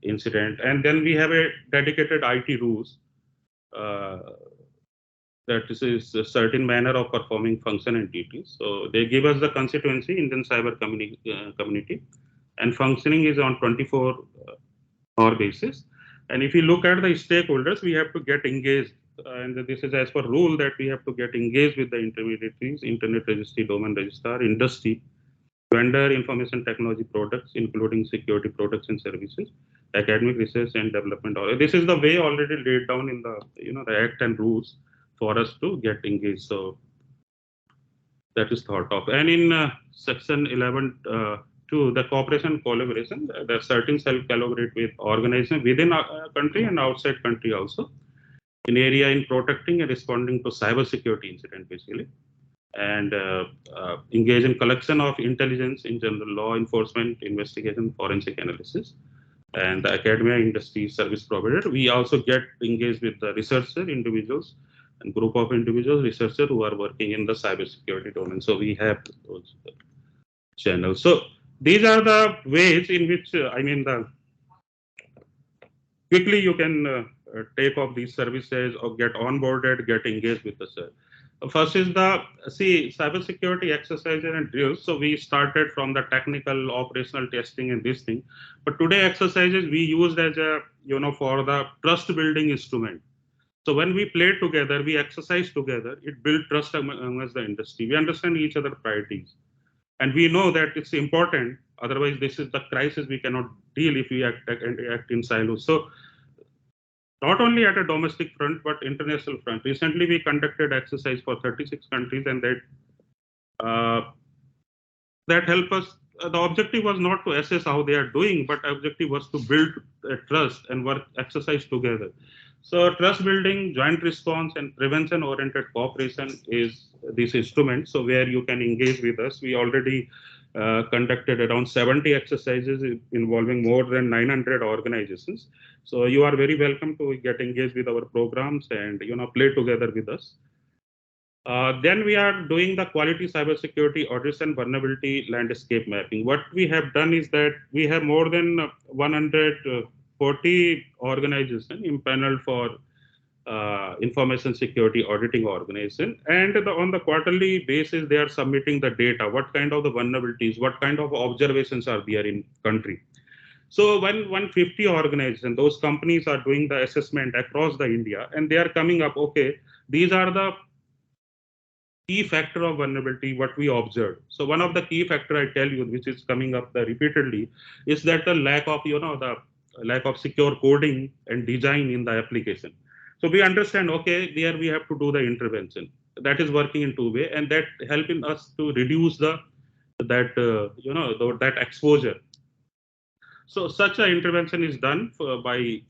incident, and then we have a dedicated IT rules that this is a certain manner of performing function and duties. So they give us the constituency, Indian cyber community, and functioning is on 24-hour basis. And if you look at the stakeholders, we have to get engaged. And this is as per rule that we have to get engaged with the intermediaries, internet registry, domain registrar, industry, vendor, information technology products, including security products and services, academic research and development. This is the way already laid down in the the act and rules for us to get engaged. So that is thought of. And in section 11.2, the cooperation collaboration, the certain shall collaborate with organizations within a country and outside country also in area in protecting and responding to cyber security incident basically, and engage in collection of intelligence in general, law enforcement, investigation, forensic analysis, and the academia, industry, service provider. We also get engaged with the researcher individuals and group of individuals, researchers who are working in the cybersecurity domain. So we have those channels. So these are the ways in which, quickly you can take off these services or get onboarded, get engaged with the service. First is the cybersecurity exercises and drills. So we started from the technical operational testing and this thing, but today exercises we used as a for the trust building instrument. So when we play together, we exercise together, it builds trust amongst the industry. We understand each other's priorities, and we know that it's important. Otherwise, this is the crisis we cannot deal if we act in silos. So not only at a domestic front, but international front. Recently, we conducted exercise for 36 countries, and that helped us. The objective was not to assess how they are doing, but objective was to build trust and work exercise together. So trust building, joint response, and prevention-oriented cooperation is this instrument. So where you can engage with us. We already conducted around 70 exercises involving more than 900 organizations. So you are very welcome to get engaged with our programs and play together with us. Then we are doing the quality cybersecurity audits and vulnerability landscape mapping. What we have done is that we have more than 140 organizations impaneled for information security auditing organization, and on the quarterly basis they are submitting the data, what kind of the vulnerabilities, what kind of observations are there in country. So when 150 organizations, those companies are doing the assessment across the India, and they are coming up, okay, these are the key factor of vulnerability what we observed. So one of the key factor I tell you, which is coming up repeatedly, is that the lack of the lack of secure coding and design in the application. So we understand, okay, there we have to do the intervention. That is working in two ways, and that helping us to reduce that exposure. So such an intervention is done by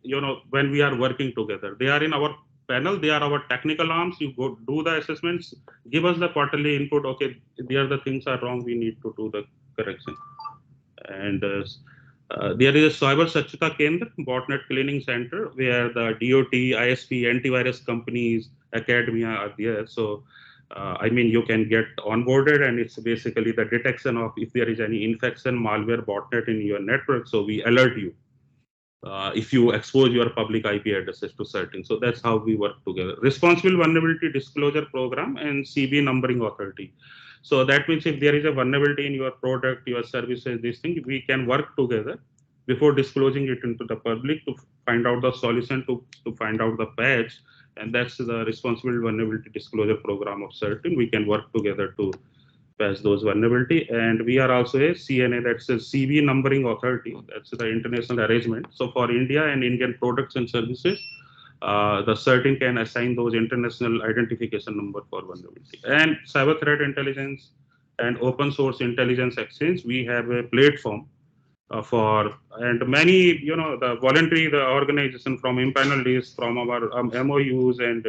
when we are working together. They are in our panel, they are our technical arms. You go do the assessments, give us the quarterly input. Okay, there the things are wrong. We need to do the correction. And there is a Cyber Sachita Kendra, botnet cleaning center, where the DOT, ISP, antivirus companies, academia are there. So, you can get onboarded, and it's basically the detection of if there is any infection, malware, botnet in your network. So we alert you if you expose your public IP addresses to certain. So that's how we work together. Responsible Vulnerability Disclosure Program and CB Numbering Authority. So that means if there is a vulnerability in your product, your services, this thing, we can work together before disclosing it into the public to find out the solution, to find out the patch. And that's the Responsible Vulnerability Disclosure Program of CERT-in. We can work together to patch those vulnerability. And we are also a CNA, that's a CB Numbering Authority. That's the international arrangement. So for India and Indian products and services, the CERT-in can assign those international identification number for vulnerability. And cyber threat intelligence and open source intelligence exchange, we have a platform and many, the voluntary, the organization from impanel list, from our MOUs and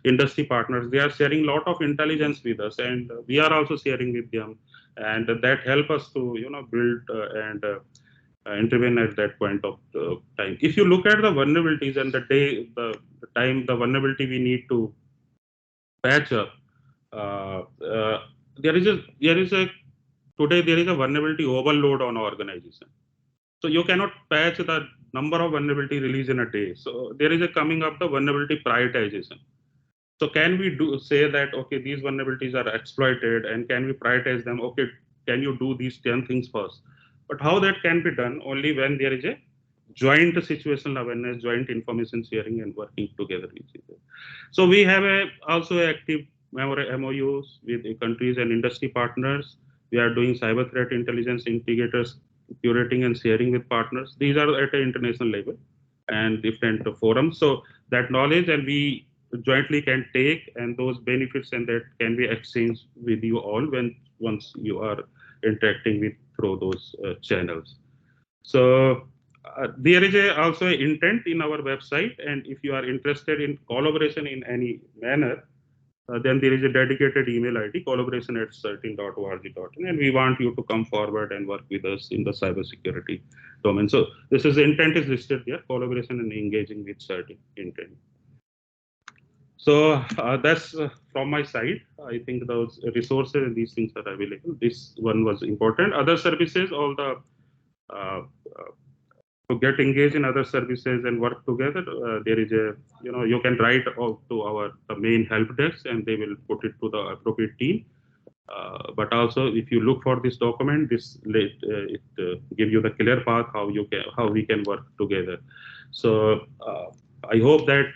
industry partners, they are sharing a lot of intelligence with us, and we are also sharing with them, and that help us to, build and intervene at that point of time. If you look at the vulnerabilities and the time, the vulnerability we need to patch up, uh, uh, there is a today there is a vulnerability overload on organization. So you cannot patch the number of vulnerability release in a day. So there is a coming up the vulnerability prioritization. So can we say that, okay, these vulnerabilities are exploited and can we prioritize them? Okay, can you do these 10 things first? But how that can be done? Only when there is a joint situational awareness, joint information sharing and working together with each other. So we have also active MOUs with the countries and industry partners. We are doing cyber threat intelligence indicators, curating and sharing with partners. These are at an international level and different forums. So that knowledge and we jointly can take, and those benefits and that can be exchanged with you all once you are interacting with through those channels. So there is also an intent in our website, and if you are interested in collaboration in any manner, then there is a dedicated email ID, collaboration@certin.org.in, and we want you to come forward and work with us in the cybersecurity domain. So this is the intent is listed there, collaboration and engaging with certain intent. So that's from my side. I think those resources and these things are available. This one was important. Other services, all the uh, to get engaged in other services and work together, there is a, you can write out to the main help desk and they will put it to the appropriate team. But also, if you look for this document, give you the clear path how we can work together. So I hope that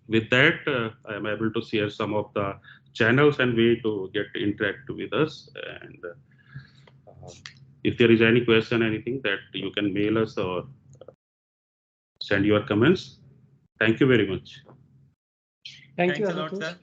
with that I am able to share some of the channels and way to get interact with us. And if there is any question, anything that you can mail us or send your comments. Thank you very much. Thank you, Thanks a lot, Ashutosh. sir.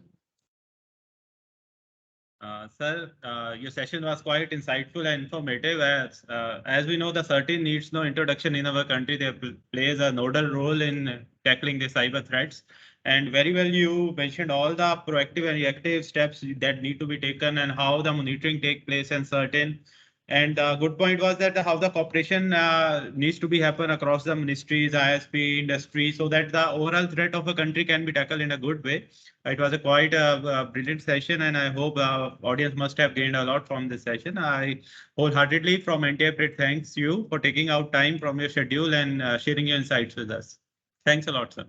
Sir, your session was quite insightful and informative. As we know, the CERT-in needs no introduction in our country. They plays a nodal role in tackling the cyber threats. And very well, you mentioned all the proactive and reactive steps that need to be taken and how the monitoring take place in CERT-in. And the good point was that how the cooperation needs to be happen across the ministries, ISP, industry, so that the overall threat of a country can be tackled in a good way. It was a quite brilliant session, and I hope audience must have gained a lot from this session. I wholeheartedly from NTIPRIT thanks you for taking out time from your schedule and sharing your insights with us. Thanks a lot, sir.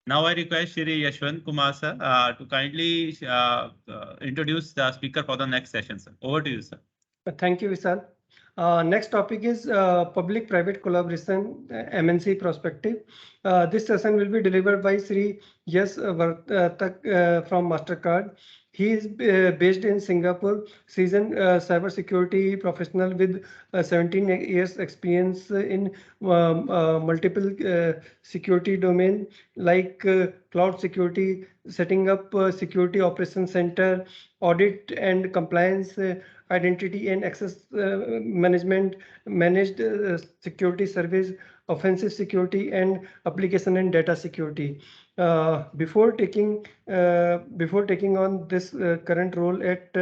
Now I request Shri Yashwant Kumar sir to kindly introduce the speaker for the next session, sir. Over to you, sir. Thank you, Vishal. Next topic is public-private collaboration, MNC perspective. This session will be delivered by Sh Yash Vartak from Mastercard. He is based in Singapore, seasoned cybersecurity professional with 17 years experience in multiple security domain like cloud security, setting up security operations center, audit and compliance, identity and access management, managed security service, offensive security, and application and data security. Before taking on this current role at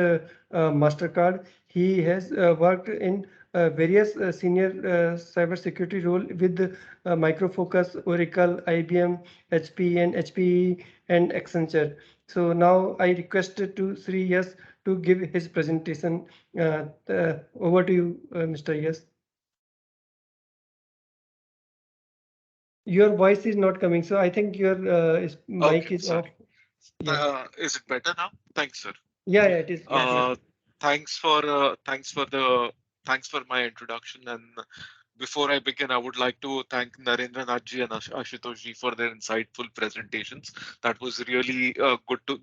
Mastercard, he has worked in various senior cybersecurity role with Micro Focus, Oracle, IBM, HP, and HPE and Accenture. So now I requested to Sri Yash to give his presentation. Over to you, Mr. Yash. Your voice is not coming, so I think your mic is off. Yeah. Is it better now? Thanks, sir. Yeah, it is. Thanks for my introduction. And before I begin, I would like to thank Narendranath ji and Ashutosh ji for their insightful presentations. That was really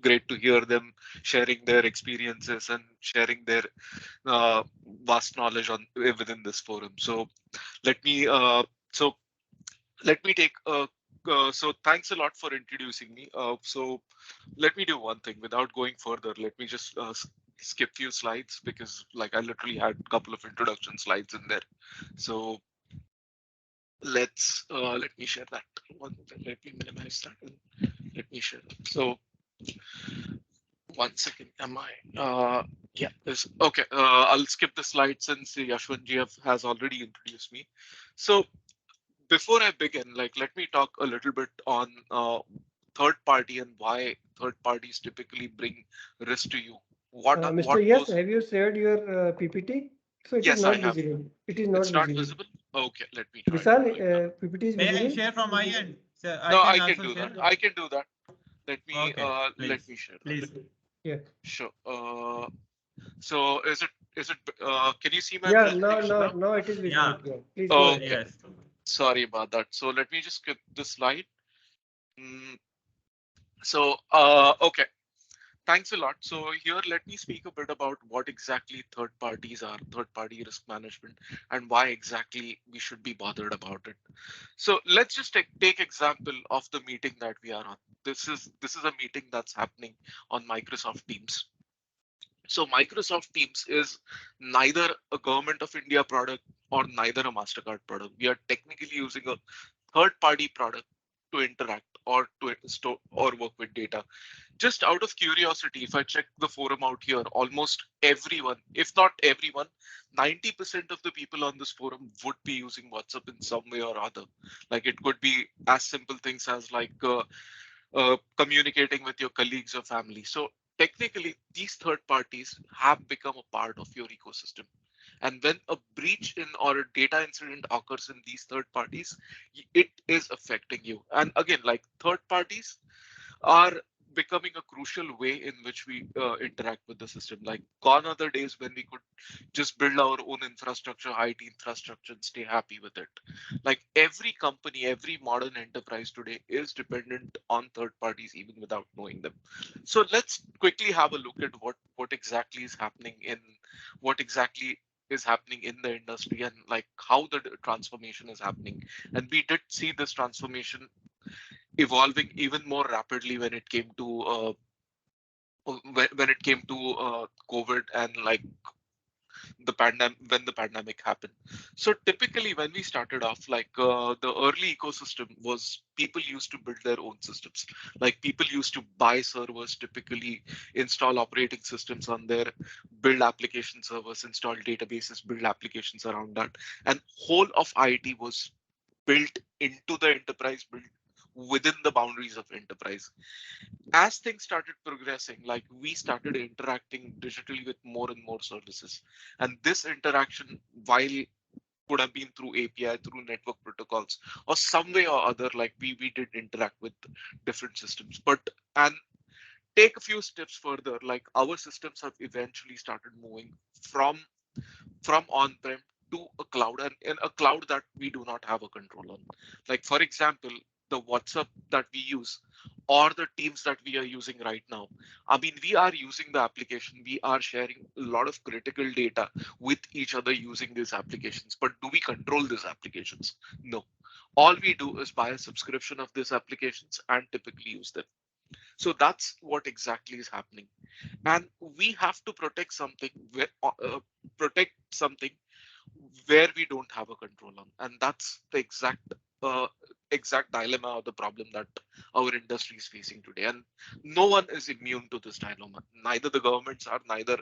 great to hear them sharing their experiences and sharing their vast knowledge within this forum. So let me take so thanks a lot for introducing me. So let me do one thing without going further. Let me just skip few slides because I literally had a couple of introduction slides in there. So let me share that one. Let me minimize that and let me share that. So 1 second. Am I? Yeah. Okay. I'll skip the slide since Yashwant has already introduced me. So before I begin, like, let me talk a little bit on third party and why third parties typically bring risk to you. Mr. What Yes, those? have you shared your PPT? So it is Yes, I not have. visible. It is not It's not visible. visible. Okay, let me try to Vishal, do it now. PPT is May I visible? share from my end? So I No, can I can also do share. that. I can do that. Okay, Let please, me share that. please. Yeah. Sure. So is it can you see my Yeah, no, presentation no, now? no, it is visible. Yeah. Yeah. Please go ahead. Okay. Yes. Sorry about that. So let me just skip the slide. Mm, So okay. Thanks a lot. So here, let me speak a bit about what exactly third parties are, third party risk management, and why exactly we should be bothered about it. So let's just take example of the meeting that we are on. This is a meeting that's happening on Microsoft Teams. So Microsoft Teams is neither a Government of India product or neither a Mastercard product. We are technically using a third party product to interact or to store or work with data. Just out of curiosity, if I check the forum out here, almost everyone, if not everyone, 90% of the people on this forum would be using WhatsApp in some way or other. Like, it could be as simple things as like communicating with your colleagues or family. So technically, these third parties have become a part of your ecosystem. And when a breach in or a data incident occurs in these third parties, it is affecting you. And again, like, third parties are becoming a crucial way in which we interact with the system. Like, gone are the days when we could just build our own infrastructure, IT infrastructure, and stay happy with it. Like, every company, every modern enterprise today is dependent on third parties, even without knowing them. So let's quickly have a look at what exactly is happening in the industry, and like how the transformation is happening. And we did see this transformation evolving even more rapidly when it came to COVID, and like when the pandemic happened. So typically, when we started off, like the early ecosystem was, people used to build their own systems. Like, people used to buy servers, typically install operating systems on there, build application servers, install databases, build applications around that, and whole of IT was built into the enterprise, built within the boundaries of enterprise. As things started progressing, like, we started interacting digitally with more and more services. And this interaction, while could have been through API, through network protocols, or some way or other, like, we did interact with different systems. And take a few steps further, like, our systems have eventually started moving from on-prem to a cloud, and in a cloud that we do not have a control on. Like, for example, the WhatsApp that we use, or the Teams that we are using right now. I mean, we are using the application, we are sharing a lot of critical data with each other using these applications. But do we control these applications? No. All we do is buy a subscription of these applications and typically use them. So that's what exactly is happening. And we have to protect something where we don't have a control on. And that's the uh, exact dilemma or the problem that our industry is facing today. And no one is immune to this dilemma. Neither the governments are, neither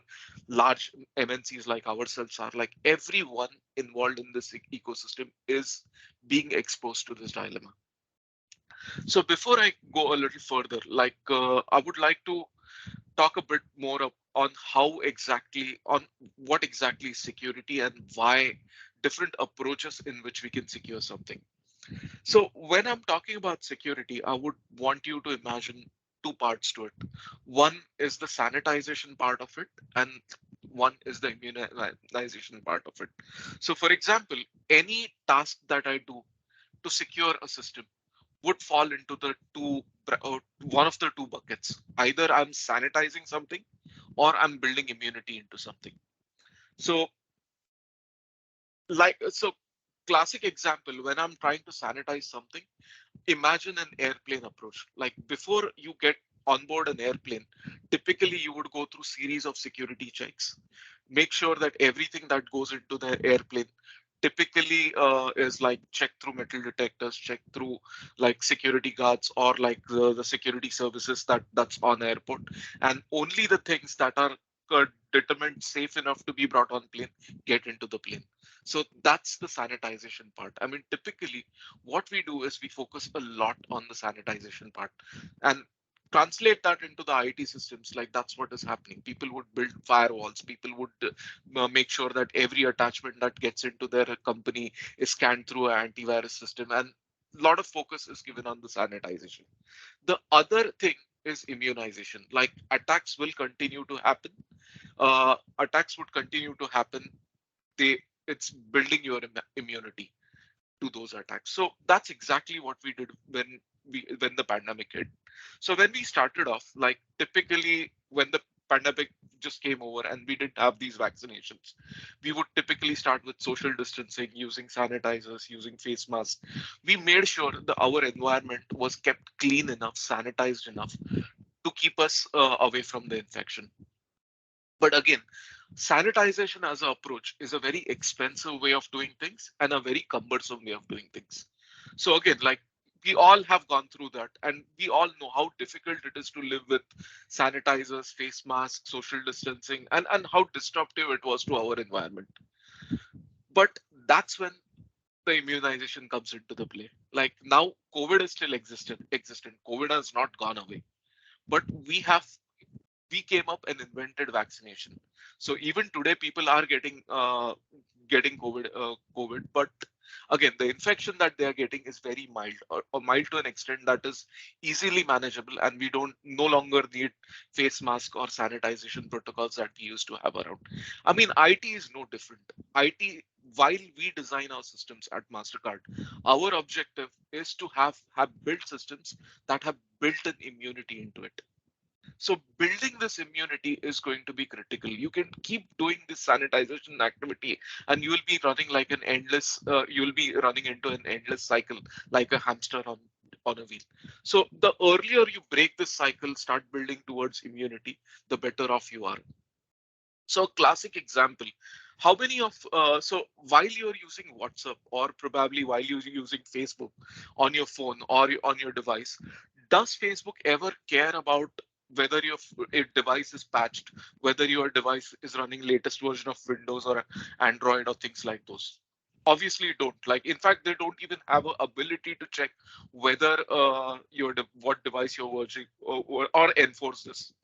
large MNCs like ourselves are. Like, everyone involved in this ecosystem is being exposed to this dilemma. So before I go a little further, like, I would like to talk a bit more on what exactly is security, and why different approaches in which we can secure something. So when I'm talking about security, I would want you to imagine two parts to it. One is the sanitization part of it, and one is the immunization part of it. So for example, any task that I do to secure a system would fall into one of the two buckets. Either I'm sanitizing something, or I'm building immunity into something. So, classic example, when I'm trying to sanitize something, imagine an airplane approach. Like, before you get on board an airplane, typically you would go through series of security checks, make sure that everything that goes into the airplane typically is like check through metal detectors, check through like security guards or like the security services that's on airport, and only the things that are determined safe enough to be brought on plane get into the plane. So that's the sanitization part. I mean, typically what we do is we focus a lot on the sanitization part and translate that into the IT systems. Like that's what is happening. People would build firewalls. People would make sure that every attachment that gets into their company is scanned through an antivirus system, and a lot of focus is given on the sanitization. The other thing is immunization. Like attacks will continue to happen. Attacks would continue to happen. It's building your immunity to those attacks. So that's exactly what we did when the pandemic hit. So when we started off, like typically when the pandemic just came over and we didn't have these vaccinations, we would typically start with social distancing, using sanitizers, using face masks. We made sure that our environment was kept clean enough, sanitized enough to keep us away from the infection. But again, sanitization as an approach is a very expensive way of doing things and a very cumbersome way of doing things. So again, like we all have gone through that and we all know how difficult it is to live with sanitizers, face masks, social distancing, and how disruptive it was to our environment. But that's when the immunization comes into the play. Like now, COVID is still existent. COVID has not gone away. But we came up and invented vaccination. So even today, people are getting COVID, but again, the infection that they are getting is very mild, or mild to an extent that is easily manageable, and we don't no longer need face mask or sanitization protocols that we used to have around. I mean, IT is no different. IT, while we design our systems at Mastercard, our objective is to have built systems that have built-in immunity into it. So building this immunity is going to be critical. You can keep doing this sanitization activity and you will be running like an endless, you will be running into an endless cycle like a hamster on a wheel. So the earlier you break this cycle, start building towards immunity, the better off you are. So classic example, how many of, so while you're using WhatsApp or probably while you're using Facebook on your phone or on your device, does Facebook ever care about whether your device is patched, whether your device is running latest version of Windows or Android or things like those? Obviously don't. Like, in fact, they don't even have an ability to check whether what device you're watching or enforce this.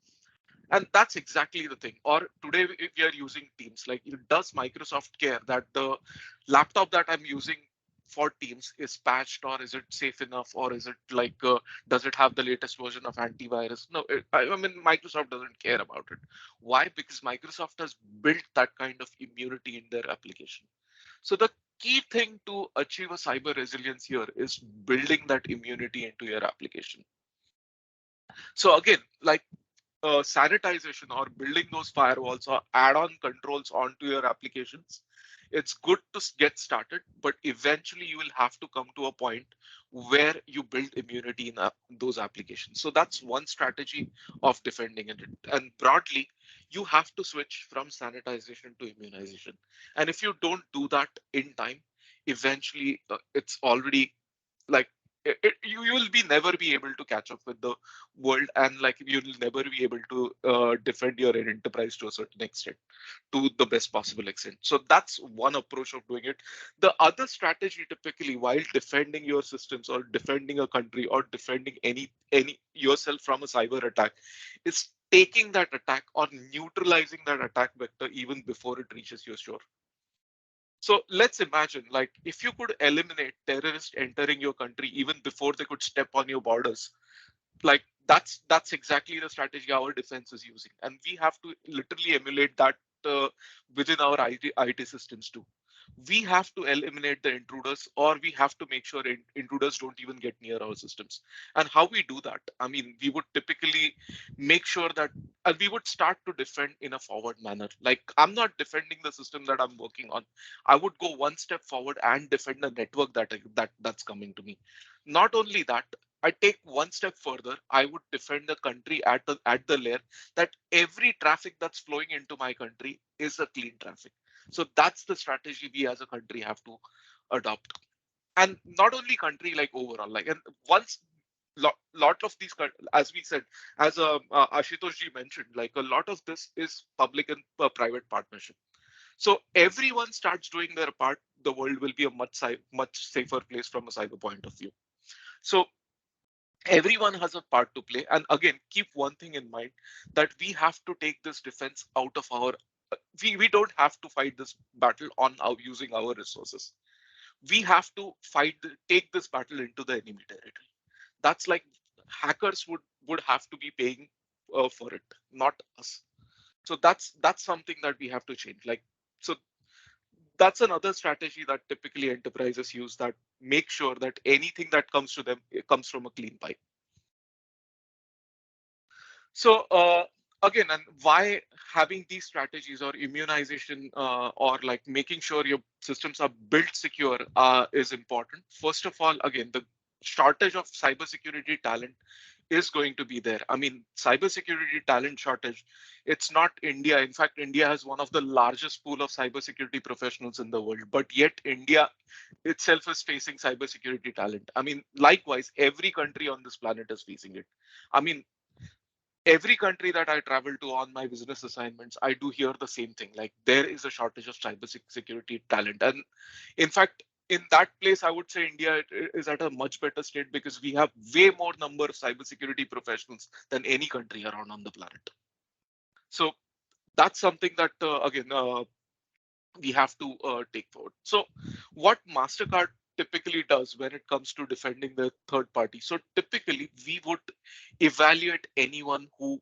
And that's exactly the thing. Or today, if we are using Teams, like, does Microsoft care that the laptop that I'm using for Teams is patched, or is it safe enough, or is it like, does it have the latest version of antivirus? No, I mean, Microsoft doesn't care about it. Why? Because Microsoft has built that kind of immunity in their application. So the key thing to achieve a cyber resilience here is building that immunity into your application. So again, like, sanitization or building those firewalls or add-on controls onto your applications, it's good to get started, but eventually you will have to come to a point where you build immunity in those applications. So that's one strategy of defending it. And broadly, you have to switch from sanitization to immunization. And if you don't do that in time, eventually it's already like, you will never be able to catch up with the world, and like you'll never be able to defend your enterprise to a certain extent, to the best possible extent. So that's one approach of doing it. The other strategy, typically, while defending your systems or defending a country or defending any yourself from a cyber attack, is taking that attack or neutralizing that attack vector even before it reaches your shore. So let's imagine, like, if you could eliminate terrorists entering your country even before they could step on your borders, like that's exactly the strategy our defense is using, and we have to literally emulate that within our IT systems too. We have to eliminate the intruders, or we have to make sure intruders don't even get near our systems. And how we do that? I mean, we would typically make sure that we would start to defend in a forward manner. Like, I'm not defending the system that I'm working on. I would go one step forward and defend the network that's coming to me. Not only that, I take one step further. I would defend the country at the layer that every traffic that's flowing into my country is a clean traffic. So that's the strategy we as a country have to adopt. And not only country, like overall, like, and once lot of these, as we said, as Ashutosh ji mentioned, like a lot of this is public and private partnership. So everyone starts doing their part, the world will be a much safer place from a cyber point of view. So everyone has a part to play. And again, keep one thing in mind, that we have to take this defense out of our, we don't have to fight this battle on our using our resources. We have to take this battle into the enemy territory. That's like hackers would have to be paying for it, not us. So that's something that we have to change. Like, so that's another strategy that typically enterprises use, that make sure that anything that comes to them, it comes from a clean pipe. So again, and why having these strategies or immunization or like making sure your systems are built secure is important. First of all, again, the shortage of cybersecurity talent is going to be there. I mean, cybersecurity talent shortage, it's not India. In fact, India has one of the largest pool of cybersecurity professionals in the world, but yet India itself is facing cybersecurity talent. I mean, likewise, every country on this planet is facing it. I mean, every country that I travel to on my business assignments, I do hear the same thing. Like, there is a shortage of cybersecurity talent. And in fact, in that place, I would say India is at a much better state, because we have way more number of cybersecurity professionals than any country around on the planet. So that's something that, again, we have to take forward. So what MasterCard typically does when it comes to defending the third party, so typically we would evaluate anyone who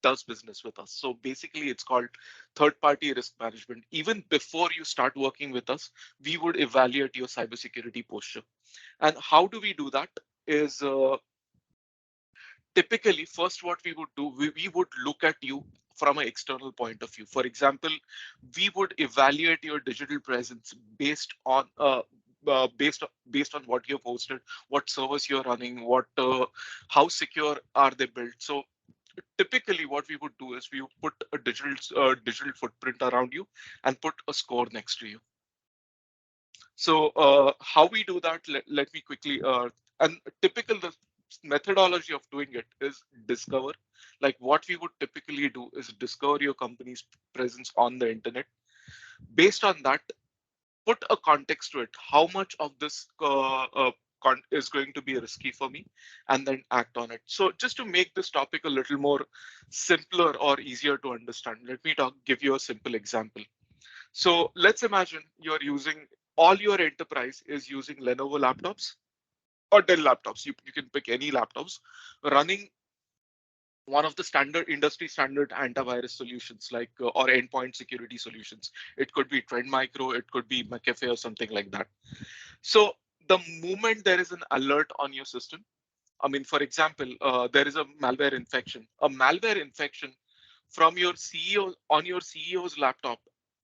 does business with us. So basically it's called third party risk management. Even before you start working with us, we would evaluate your cybersecurity posture. And how do we do that is typically, first what we would do, we would look at you from an external point of view. For example, we would evaluate your digital presence based on based on what you've hosted, what servers you're running, what how secure are they built. So typically what we would do is we would put a digital footprint around you and put a score next to you. So how we do that, let me quickly, and typical the methodology of doing it is discover. Like, what we would typically do is discover your company's presence on the internet. Based on that, put a context to it. How much of this is going to be risky for me, and then act on it. So just to make this topic a little more simpler or easier to understand, let me give you a simple example. So let's imagine you're using, all your enterprise is using Lenovo laptops or Dell laptops. You can pick any laptops running one of the standard industry standard antivirus solutions, like or endpoint security solutions. It could be Trend Micro, it could be McAfee or something like that. So the moment there is an alert on your system, I mean, for example, there is a malware infection. A malware infection from your CEO on your CEO's laptop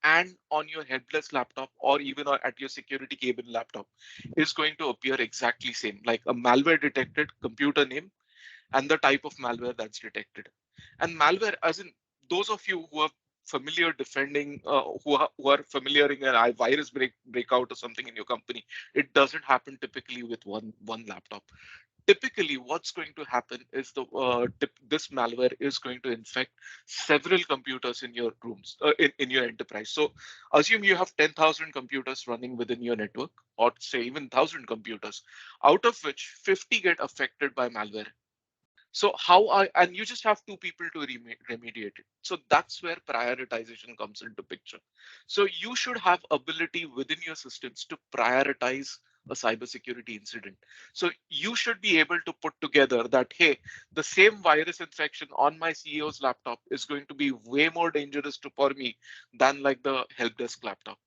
and on your headless laptop, or even at your security cabin laptop, is going to appear exactly same, like a malware detected, computer name, and the type of malware that's detected. And malware, as in those of you who are familiar defending, who are familiar in a virus breakout or something in your company, it doesn't happen typically with one laptop. Typically, what's going to happen is this malware is going to infect several computers in your rooms, in your enterprise. So assume you have 10,000 computers running within your network, or say even 1,000 computers, out of which 50 get affected by malware. So and you just have two people to remediate it. So that's where prioritization comes into picture. So you should have ability within your systems to prioritize a cybersecurity incident. So you should be able to put together that, hey, the same virus infection on my CEO's laptop is going to be way more dangerous for me than like the help desk laptop.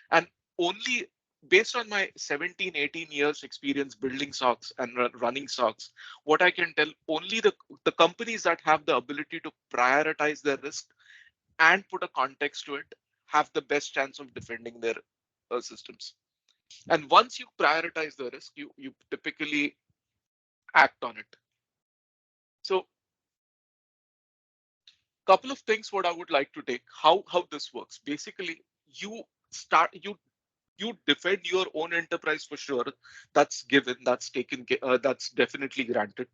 And only based on my 17, 18 years experience building SOCs and running SOCs, what I can tell, only the companies that have the ability to prioritize their risk and put a context to it have the best chance of defending their systems. And once you prioritize the risk, you typically act on it. So couple of things what I would like to take, how this works. Basically, you start, you defend your own enterprise for sure. That's given, that's taken, that's definitely granted.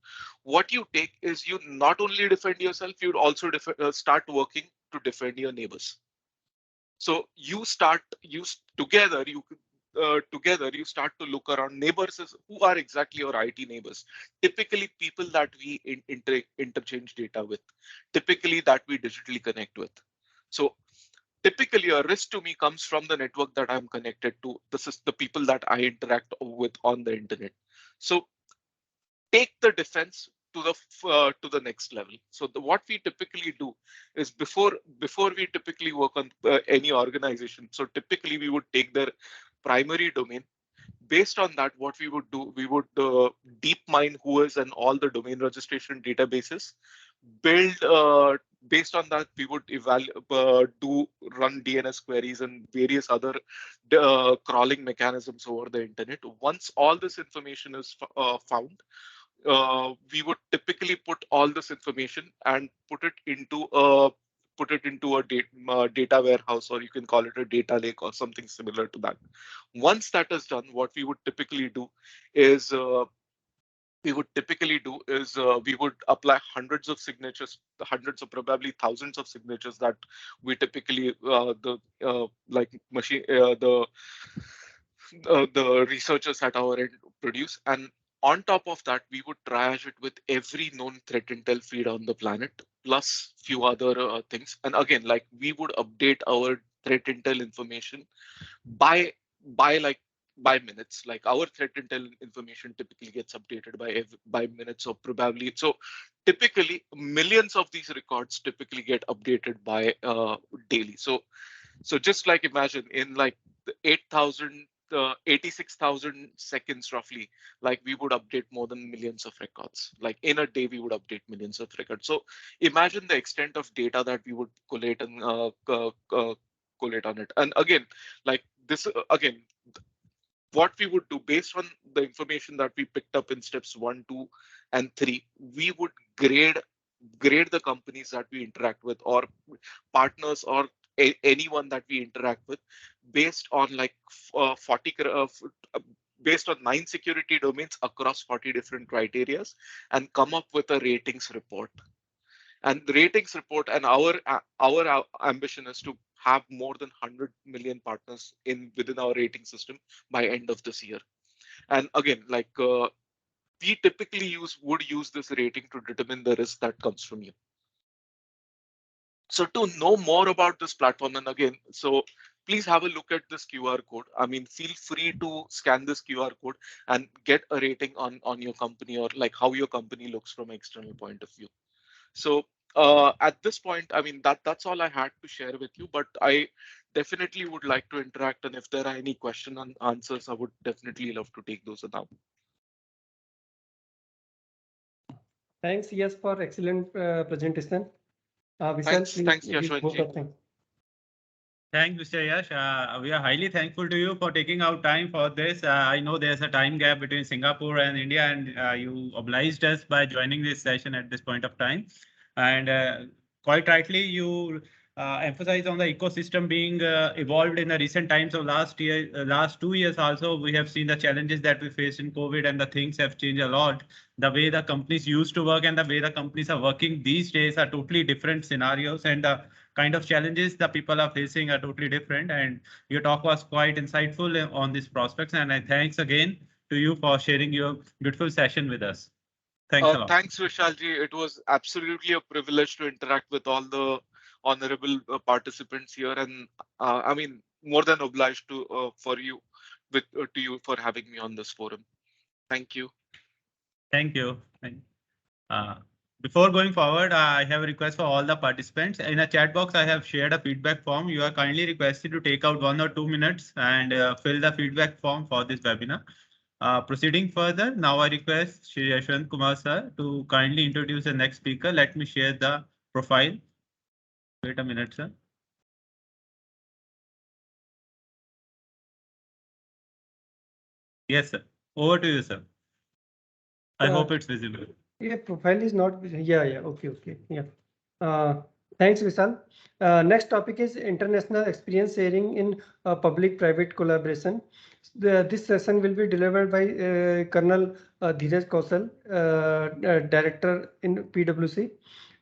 What you take is you not only defend yourself, you'd also start working to defend your neighbors. So you start, together, together you start to look around neighbors as who are exactly your IT neighbors. Typically people that we interchange data with, typically that we digitally connect with. So typically a risk to me comes from the network that I'm connected to. This is the people that I interact with on the internet. So take the defense to the next level. So what we typically do is before we typically work on any organization. So typically we would take their primary domain. Based on that, what we would do, we would deep mine whois and all the domain registration databases, build based on that, we would run DNS queries and various other crawling mechanisms over the internet. Once all this information is found, we would typically put all this information and put it into a data warehouse, or you can call it a data lake or something similar to that. Once that is done, what we would typically do is we would apply hundreds of signatures, hundreds of probably thousands of signatures that we typically the researchers at our end produce. And on top of that, we would triage it with every known threat intel feed on the planet, plus few other things. And again, like we would update our threat intel information by minutes. Like our threat intel information typically gets updated by minutes, or probably. So typically millions of these records typically get updated by daily. So just like imagine in like the 86,000 seconds roughly, like we would update more than millions of records. Like in a day, we would update millions of records. So imagine the extent of data that we would collate and collate on it. And again, like this, again, what we would do based on the information that we picked up in steps 1, 2, and 3, we would grade the companies that we interact with, or partners, or anyone that we interact with, based on like 40 based on 9 security domains across 40 different criterias, and come up with a ratings report. And the ratings report, and our ambition is to have more than 100 million partners within our rating system by end of this year. And again, like we typically would use this rating to determine the risk that comes from you. So to know more about this platform, and again, so please have a look at this QR code. I mean, feel free to scan this QR code and get a rating on your company, or like how your company looks from an external point of view. So at this point, I mean, that's all I had to share with you, but I definitely would like to interact. And if there are any question and answers, I would definitely love to take those now. Thanks, yes, for excellent presentation. Thanks, Yashwanji. Thanks, Mr. Yash. We are highly thankful to you for taking out time for this. I know there's a time gap between Singapore and India, and you obliged us by joining this session at this point of time. And quite rightly, you emphasize on the ecosystem being evolved in the recent times of last 2 years. Also, we have seen the challenges that we faced in COVID, and the things have changed a lot. The way the companies used to work and the way the companies are working these days are totally different scenarios, and the kind of challenges that people are facing are totally different. And your talk was quite insightful on these prospects. And I thanks again to you for sharing your beautiful session with us. Thanks a lot. Thanks, Vishalji. It was absolutely a privilege to interact with all the honorable participants here, and I mean, more than obliged to you for having me on this forum. Thank you. Thank you. Before going forward, I have a request for all the participants. In a chat box, I have shared a feedback form. You are kindly requested to take out 1 or 2 minutes and fill the feedback form for this webinar. Proceeding further, now I request Shri Yashwant Kumar sir to kindly introduce the next speaker. Let me share the profile. Wait a minute, sir. Yes, sir. Over to you, sir. I hope it's visible. Yeah, profile is not. Yeah. Okay. Yeah. Thanks, Vishal. Next topic is international experience sharing in public-private collaboration. This session will be delivered by Colonel Dheeraj Kaushal, Director in PwC.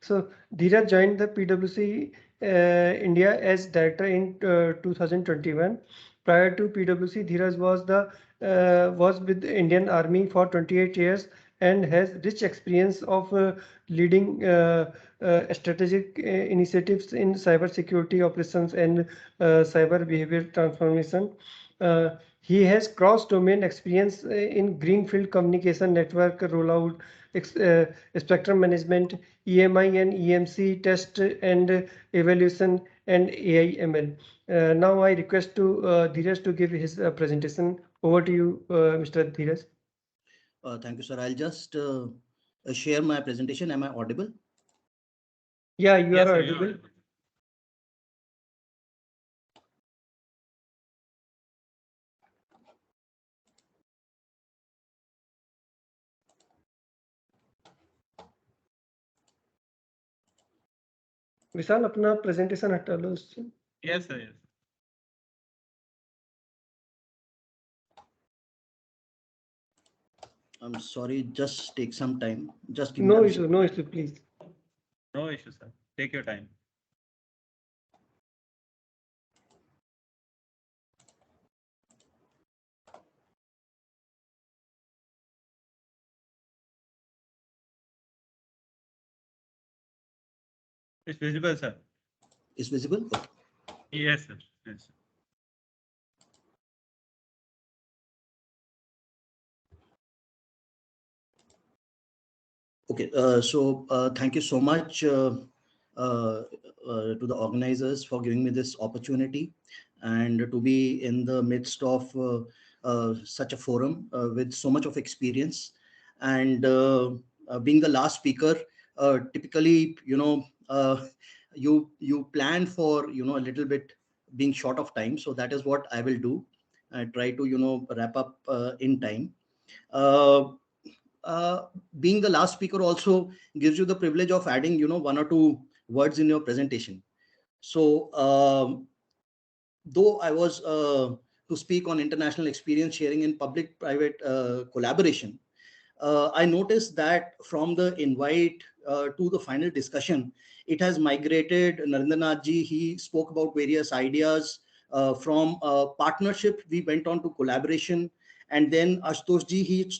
So Dheeraj joined the PwC India as Director in 2021. Prior to PwC, Dheeraj was with the Indian Army for 28 years and has rich experience of leading strategic initiatives in cyber security operations and cyber behavior transformation. He has cross-domain experience in greenfield communication network rollout, spectrum management, EMI and EMC test and evaluation, and AI ML. Now I request to Dheeraj to give his presentation. Over to you, Mr. Dheeraj. Thank you, sir. I'll just share my presentation. Am I audible? Yeah, you Yes, are sir, you are audible. audible. विशाल अपना presentation हटा लो उससे. Yes, sir, yes. I'm sorry, just take some time. Just give me No a issue, no issue, please. No issue, sir. Take your time. It's visible, sir. Is visible? Okay. Yes, sir. Yes, sir. Okay, thank you so much to the organizers for giving me this opportunity and to be in the midst of such a forum with so much of experience. And being the last speaker, typically, you plan for, a little bit being short of time. So that is what I will do. I try to, wrap up in time. Being the last speaker also gives you the privilege of adding, one or two words in your presentation. So, though I was to speak on international experience sharing in public-private collaboration, I noticed that from the invite to the final discussion, it has migrated. Narendranath ji, he spoke about various ideas. From partnership, we went on to collaboration. And then Ashutosh ji, he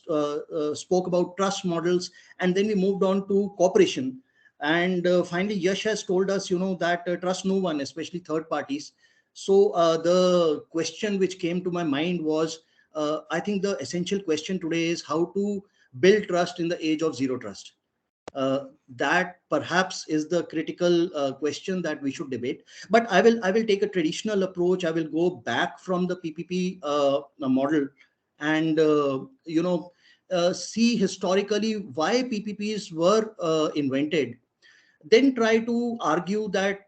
spoke about trust models. And then we moved on to cooperation. And finally, Yash has told us, that trust no one, especially third parties. So the question which came to my mind was, I think the essential question today is how to build trust in the age of zero trust. That perhaps is the critical question that we should debate. But I will take a traditional approach. I will go back from the PPP model and see historically why PPPs were invented. Then try to argue that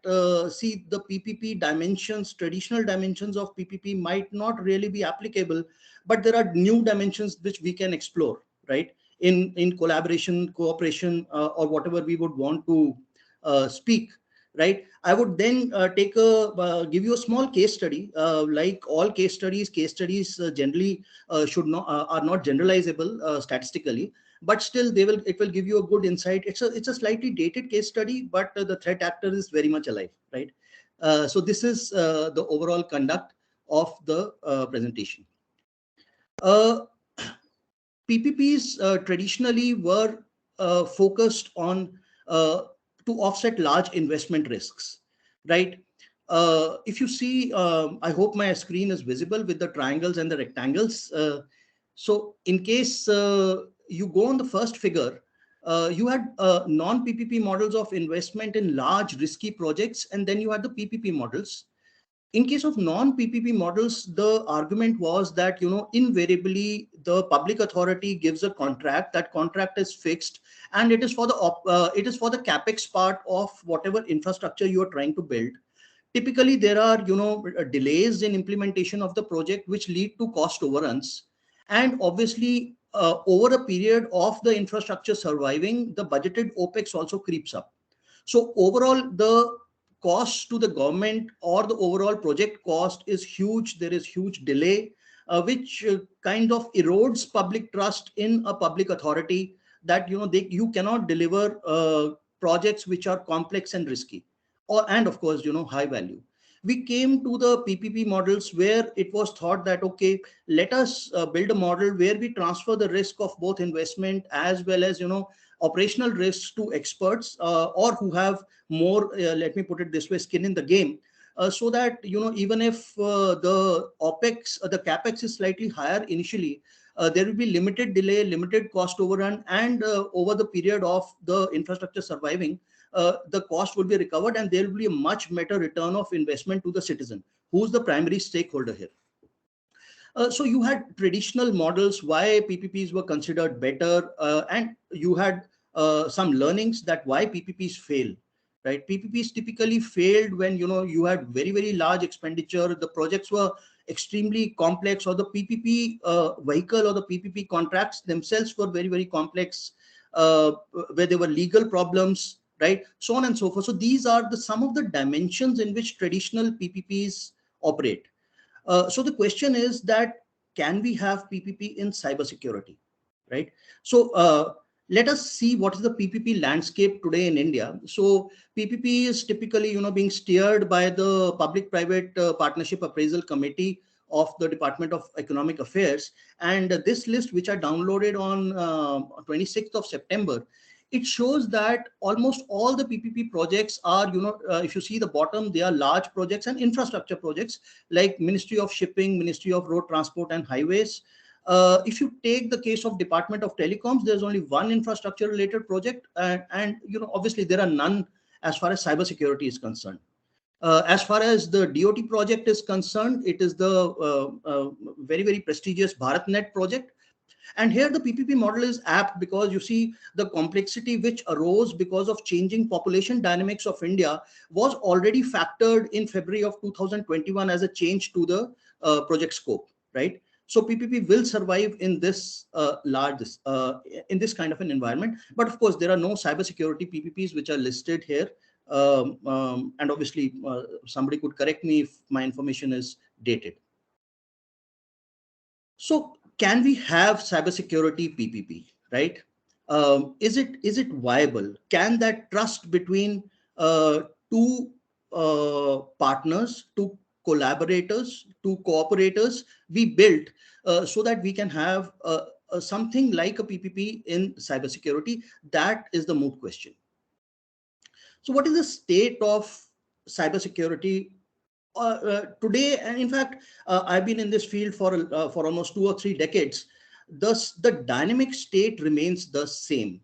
see, the PPP dimensions, traditional dimensions of PPP might not really be applicable, but there are new dimensions which we can explore, right? In collaboration, cooperation, or whatever we would want to speak, right? I would then give you a small case study. Like all case studies generally are not generalizable statistically, but still it will give you a good insight. It's a slightly dated case study, but the threat actor is very much alive, right? So this is the overall conduct of the presentation. PPPs traditionally were focused on to offset large investment risks, right? If you see, I hope my screen is visible with the triangles and the rectangles. So in case you go on the first figure, you had non-PPP models of investment in large risky projects, and then you had the PPP models. In case of non-PPP models, the argument was that, invariably the public authority gives a contract. That contract is fixed, and it is for the capex part of whatever infrastructure you are trying to build. Typically, there are delays in implementation of the project which lead to cost overruns, and obviously over a period of the infrastructure surviving, the budgeted OPEX also creeps up. So overall, the cost to the government or the overall project cost is huge. There is huge delay, which kind of erodes public trust in a public authority, that you cannot deliver projects which are complex and risky, and of course high value. We came to the PPP models where it was thought that, okay, let us build a model where we transfer the risk of both investment as well as operational risks to experts, or who have more, let me put it this way, skin in the game, so that even if the OPEX, the CAPEX is slightly higher initially, there will be limited delay, limited cost overrun, and over the period of the infrastructure surviving, the cost will be recovered, and there will be a much better return of investment to the citizen, who's the primary stakeholder here. So you had traditional models why PPPs were considered better, and you had some learnings that why PPPs fail. Right, PPPs typically failed when you had very, very large expenditure. The projects were extremely complex, or the PPP vehicle or the PPP contracts themselves were very, very complex, where there were legal problems, right, so on and so forth. So these are some of the dimensions in which traditional PPPs operate. So the question is that, can we have PPP in cybersecurity, right? So let us see what is the PPP landscape today in India. So PPP is typically, being steered by the Public-Private Partnership Appraisal Committee of the Department of Economic Affairs. And this list, which I downloaded on 26th of September, it shows that almost all the PPP projects are, if you see the bottom, they are large projects and infrastructure projects like Ministry of Shipping, Ministry of Road Transport and Highways. If you take the case of Department of Telecoms, there's only one infrastructure related project, and obviously there are none as far as cybersecurity is concerned. As far as the DOT project is concerned, it is the very, very prestigious BharatNet project. And here the PPP model is apt because you see the complexity which arose because of changing population dynamics of India was already factored in February of 2021 as a change to the project scope, right? So PPP will survive in this in this kind of an environment. But of course, there are no cybersecurity PPPs which are listed here. And obviously, somebody could correct me if my information is dated. So can we have cybersecurity PPP, right? Is it viable? Can that trust between two partners, two collaborators, two cooperators be built so that we can have something like a PPP in cybersecurity? That is the moot question. So what is the state of cybersecurity today? And in fact, I've been in this field for almost 2 or 3 decades. Thus, the dynamic state remains the same.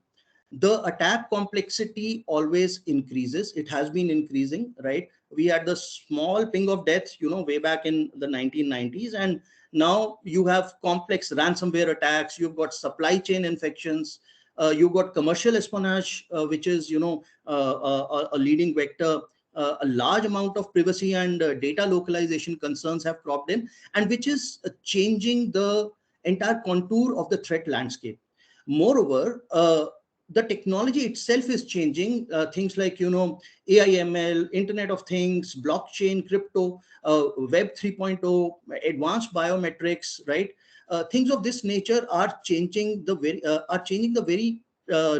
The attack complexity always increases. It has been increasing, right? We had the small ping of death, way back in the 1990s, and now you have complex ransomware attacks. You've got supply chain infections. You've got commercial espionage, which is, a leading vector. A large amount of privacy and data localization concerns have cropped in, and which is changing the entire contour of the threat landscape. Moreover, the technology itself is changing. Things like, AI/ML, Internet of Things, blockchain, crypto, Web 3.0, advanced biometrics, right? Things of this nature are changing the very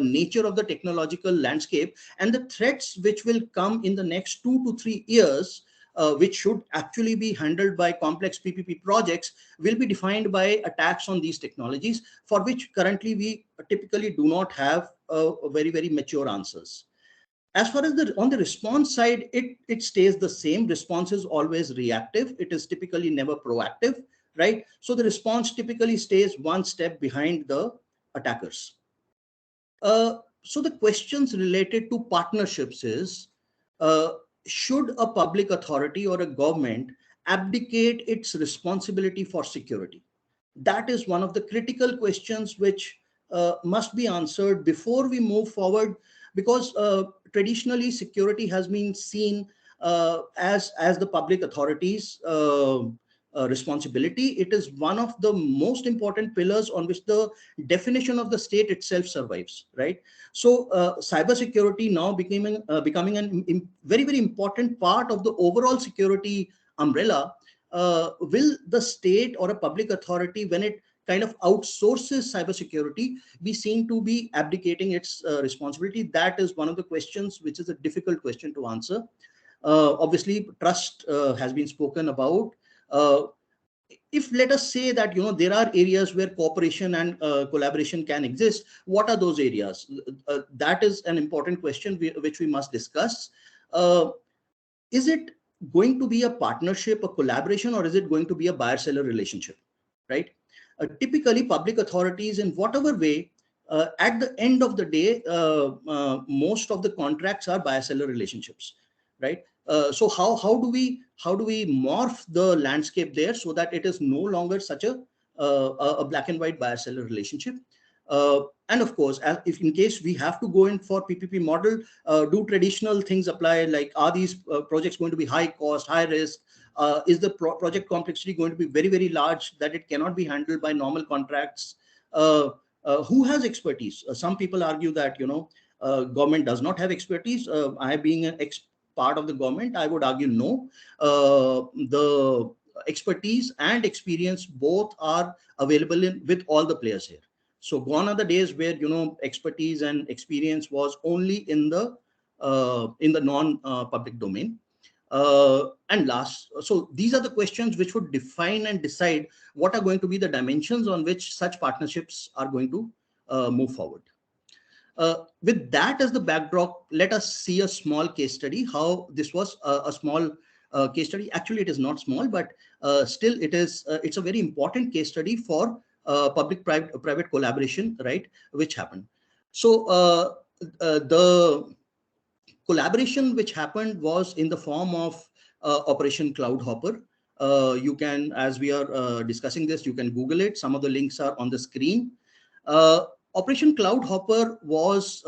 nature of the technological landscape, and the threats which will come in the next 2 to 3 years, which should actually be handled by complex PPP projects, will be defined by attacks on these technologies, for which currently we typically do not have very, very mature answers. As far as on the response side, it stays the same. Response is always reactive. It is typically never proactive, right? So the response typically stays one step behind the attackers. So the questions related to partnerships is, should a public authority or a government abdicate its responsibility for security? That is one of the critical questions which must be answered before we move forward, because traditionally security has been seen as the public authorities responsibility. It is one of the most important pillars on which the definition of the state itself survives, right? So cybersecurity now becoming a very, very important part of the overall security umbrella. Will the state or a public authority, when it kind of outsources cybersecurity, be seen to be abdicating its responsibility? That is one of the questions which is a difficult question to answer. Obviously, trust has been spoken about. If let us say that there are areas where cooperation and collaboration can exist, what are those areas? That is an important question which we must discuss. Is it going to be a partnership, a collaboration, or is it going to be a buyer-seller relationship, right? Typically, public authorities, in whatever way, at the end of the day, most of the contracts are buyer-seller relationships, right? So how do we morph the landscape there so that it is no longer such a black and white buyer-seller relationship? And of course, if in case we have to go in for PPP model, do traditional things apply? Like, are these projects going to be high cost, high risk? Is the project complexity going to be very, very large that it cannot be handled by normal contracts? Who has expertise? Some people argue that government does not have expertise. I, being an part of the government, I would argue no. The expertise and experience both are available with all the players here. So gone are the days where expertise and experience was only in the non-public domain. And last, so these are the questions which would define and decide what are going to be the dimensions on which such partnerships are going to move forward. With that as the backdrop, let us see a small case study, how this was a small case study. Actually, it is not small, but still it's a very important case study for public-private collaboration, right, which happened. So the collaboration which happened was in the form of Operation Cloud Hopper. You can, as we are discussing this, you can Google it. Some of the links are on the screen. Operation Cloud Hopper was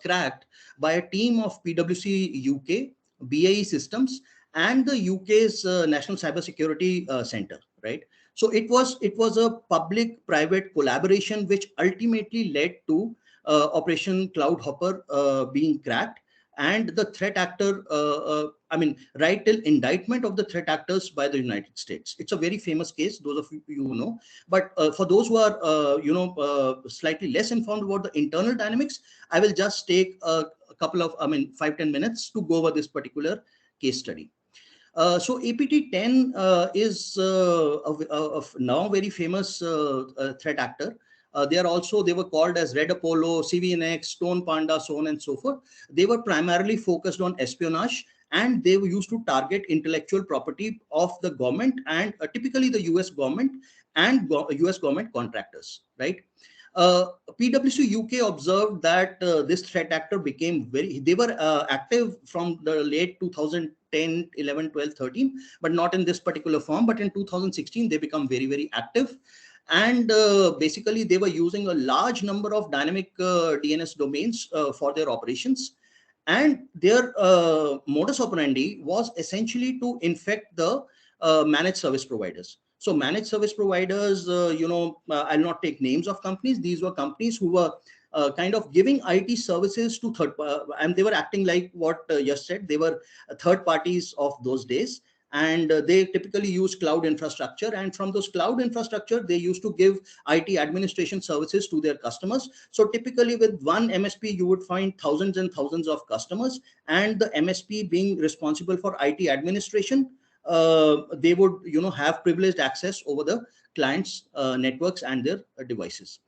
cracked by a team of PwC UK, BAE Systems, and the UK's National Cybersecurity Center, right? So it was a public-private collaboration which ultimately led to Operation Cloud Hopper being cracked, and the threat actor, right till indictment of the threat actors by the United States. It's a very famous case, those of you who know. But for those who are, slightly less informed about the internal dynamics, I will just take a couple of, 5-10 minutes to go over this particular case study. So APT10 is a now very famous threat actor. They were called as Red Apollo, CVNX, Stone Panda, so on and so forth. They were primarily focused on espionage, and they were used to target intellectual property of the government, and typically the US government and US government contractors, right? PwC UK observed that this threat actor became they were active from the late 2010, 11, 12, 13, but not in this particular form. But in 2016, they become very, very active. And basically, they were using a large number of dynamic DNS domains for their operations. And their modus operandi was essentially to infect the managed service providers. So managed service providers, I'll not take names of companies. These were companies who were kind of giving IT services to and they were acting like what Yash said. They were third parties of those days. And they typically use cloud infrastructure. And from those cloud infrastructure, they used to give IT administration services to their customers. So typically with one MSP, you would find thousands and thousands of customers. And the MSP being responsible for IT administration, they would have privileged access over the clients' networks and their devices.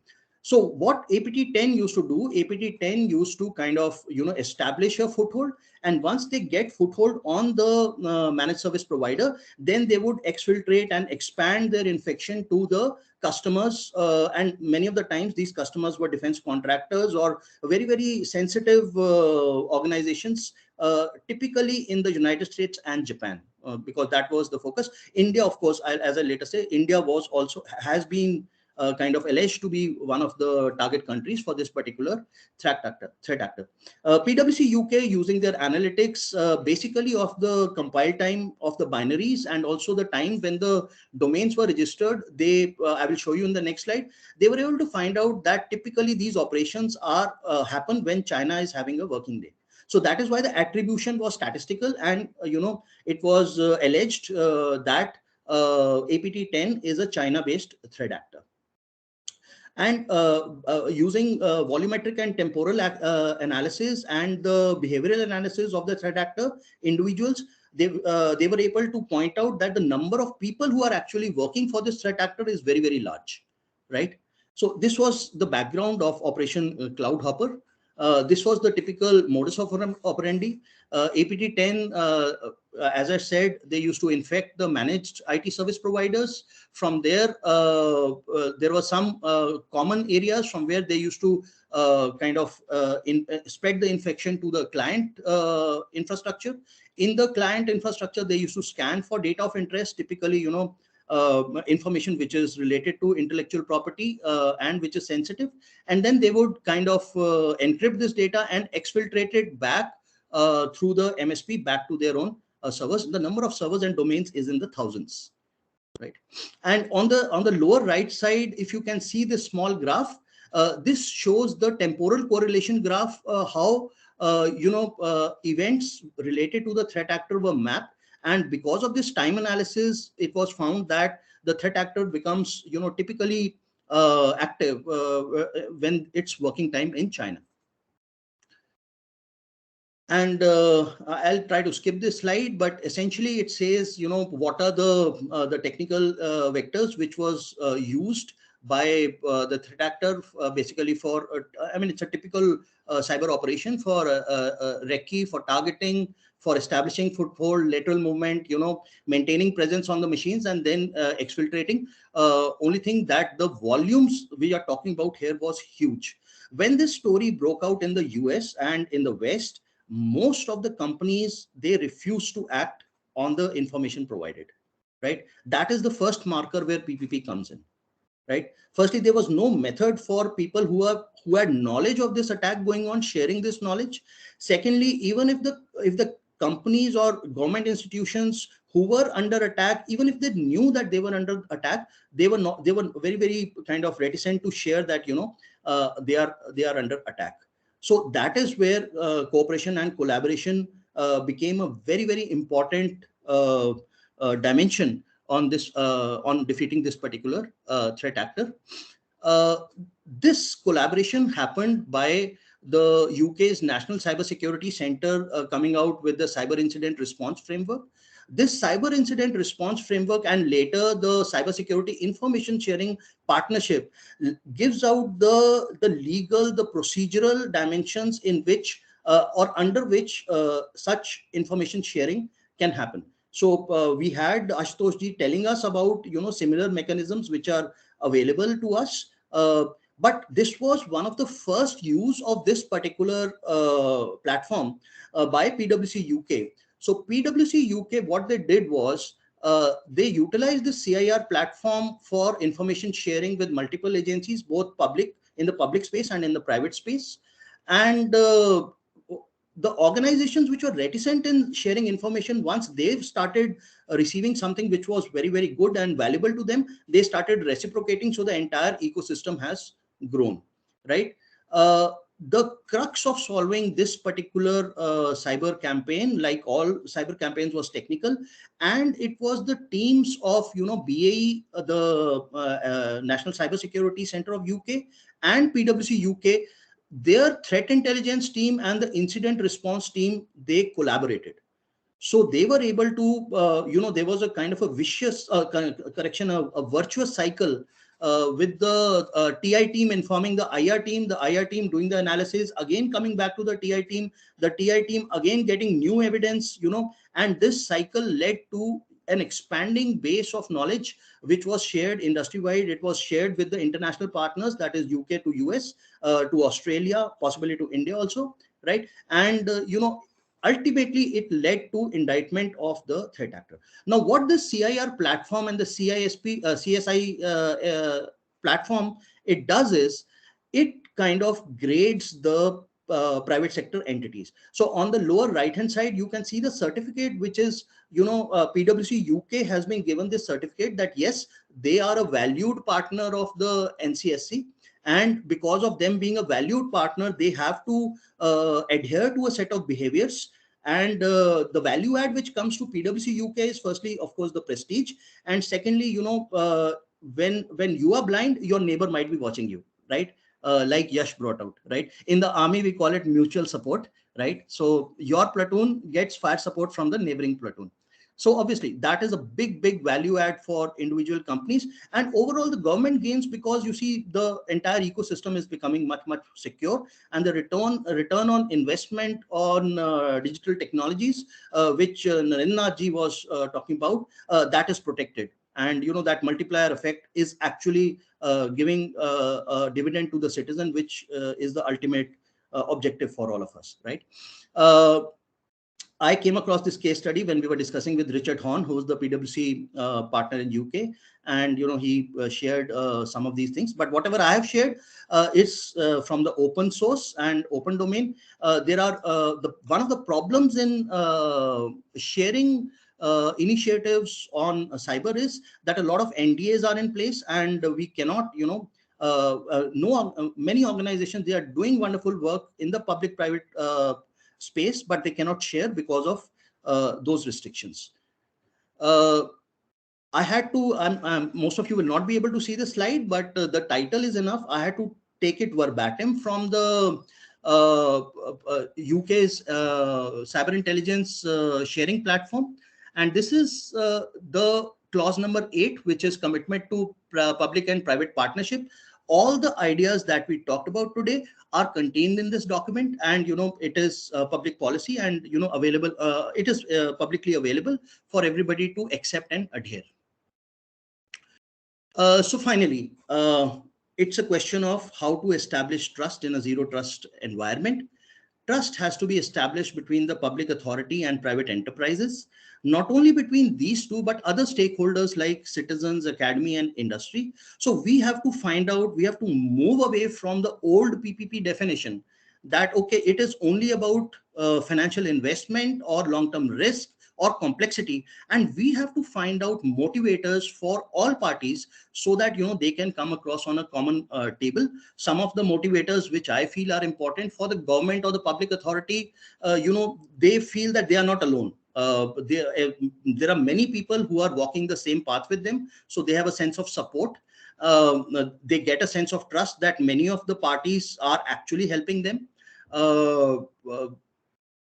So what APT10 used to do, APT10 used to kind of establish a foothold, and once they get foothold on the managed service provider, then they would exfiltrate and expand their infection to the customers, and many of the times these customers were defense contractors or very, very sensitive organizations, typically in the United States and Japan, because that was the focus. India, of course, as I later say, India has been kind of alleged to be one of the target countries for this particular threat actor. PwC UK, using their analytics basically of the compile time of the binaries and also the time when the domains were registered, they I will show you in the next slide. They were able to find out that typically these operations are happen when China is having a working day. So that is why the attribution was statistical, and it was alleged that APT10 is a China-based threat actor. And using volumetric and temporal analysis and the behavioral analysis of the threat actor individuals, they were able to point out that the number of people who are actually working for this threat actor is very, very large, right? So this was the background of Operation Cloud Hopper. This was the typical modus operandi. APT10, as I said, they used to infect the managed IT service providers. From there, there were some common areas from where they used to spread the infection to the client infrastructure. In the client infrastructure, they used to scan for data of interest, typically, information which is related to intellectual property and which is sensitive. And then they would kind of encrypt this data and exfiltrate it back through the MSP back to their own servers. The number of servers and domains is in the thousands, right? And on the lower right side, if you can see this small graph, this shows the temporal correlation graph, how events related to the threat actor were mapped. And because of this time analysis, it was found that the threat actor becomes, typically active when it's working time in China. And I'll try to skip this slide, but essentially it says, what are the technical vectors which was used by the threat actor basically for, it's a typical cyber operation for recce, for targeting, for establishing foothold, lateral movement, maintaining presence on the machines, and then exfiltrating. Only thing that the volumes we are talking about here was huge. When this story broke out in the US and in the West, most of the companies, they refused to act on the information provided, right? That is the first marker where PPP comes in, right? Firstly, there was no method for people who had knowledge of this attack going on, sharing this knowledge. Secondly, even if the companies or government institutions who were under attack, even if they knew that they were under attack, they were very, very kind of reticent to share that, they are under attack. So that is where cooperation and collaboration became a very, very important dimension on this, on defeating this particular threat actor. This collaboration happened by the UK's National Cybersecurity Centre coming out with the Cyber Incident Response Framework. This Cyber Incident Response Framework and later the Cybersecurity Information Sharing Partnership gives out the legal, the procedural dimensions in which or under which such information sharing can happen. So we had Ashutosh ji telling us about similar mechanisms which are available to us. But this was one of the first use of this particular platform by PwC UK. So PwC UK, what they did was they utilized the CIR platform for information sharing with multiple agencies, both in the public space and in the private space. And the organizations which were reticent in sharing information, once they've started receiving something which was very, very good and valuable to them, they started reciprocating. So the entire ecosystem has grown, right? The crux of solving this particular cyber campaign, like all cyber campaigns, was technical, and it was the teams of BAE, the National Cybersecurity Centre of UK, and PwC UK. Their threat intelligence team and the incident response team, they collaborated. So they were able to, there was a kind of a vicious a virtuous cycle with the TI team informing the IR team doing the analysis, again coming back to the TI team again getting new evidence, and this cycle led to an expanding base of knowledge which was shared industry-wide. It was shared with the international partners, that is UK to US, to Australia, possibly to India also, right? And, ultimately it led to indictment of the threat actor. Now, what the CIR platform and the CSI platform it does is it kind of grades the private sector entities. So on the lower right hand side, you can see the certificate, which is, PwC UK has been given this certificate that yes, they are a valued partner of the NCSC. And because of them being a valued partner, they have to adhere to a set of behaviors. And the value add which comes to PwC UK is firstly, of course, the prestige. And secondly, when you are blind, your neighbor might be watching you, right? Like Yash brought out, right? In the army, we call it mutual support, right? So your platoon gets fire support from the neighboring platoon. So obviously that is a big value add for individual companies, and overall the government gains because you see the entire ecosystem is becoming much secure, and the return on investment on digital technologies, which Narendranath ji was talking about, that is protected. And that multiplier effect is actually giving a dividend to the citizen, which is the ultimate objective for all of us, right? I came across this case study when we were discussing with Richard Horn, who's the PwC partner in UK, and he shared some of these things. But whatever I have shared is from the open source and open domain. There are one of the problems in sharing initiatives on cyber is that a lot of NDAs are in place, and we cannot, many organizations, they are doing wonderful work in the public-private space, but they cannot share because of those restrictions. I had to, most of you will not be able to see the slide, but the title is enough. I had to take it verbatim from the UK's cyber intelligence sharing platform. And this is the clause number 8, which is commitment to public and private partnership. All the ideas that we talked about today are contained in this document, and it is public policy, and available. It is publicly available for everybody to accept and adhere. So finally, it's a question of how to establish trust in a zero trust environment. Trust has to be established between the public authority and private enterprises, not only between these two, but other stakeholders like citizens, academy, and industry. So we have to find out, we have to move away from the old PPP definition that, okay, it is only about financial investment or long-term risk or complexity, and we have to find out motivators for all parties so that they can come across on a common table. Some of the motivators which I feel are important for the government or the public authority, they feel that they are not alone. There are many people who are walking the same path with them, so they have a sense of support. They get a sense of trust that many of the parties are actually helping them.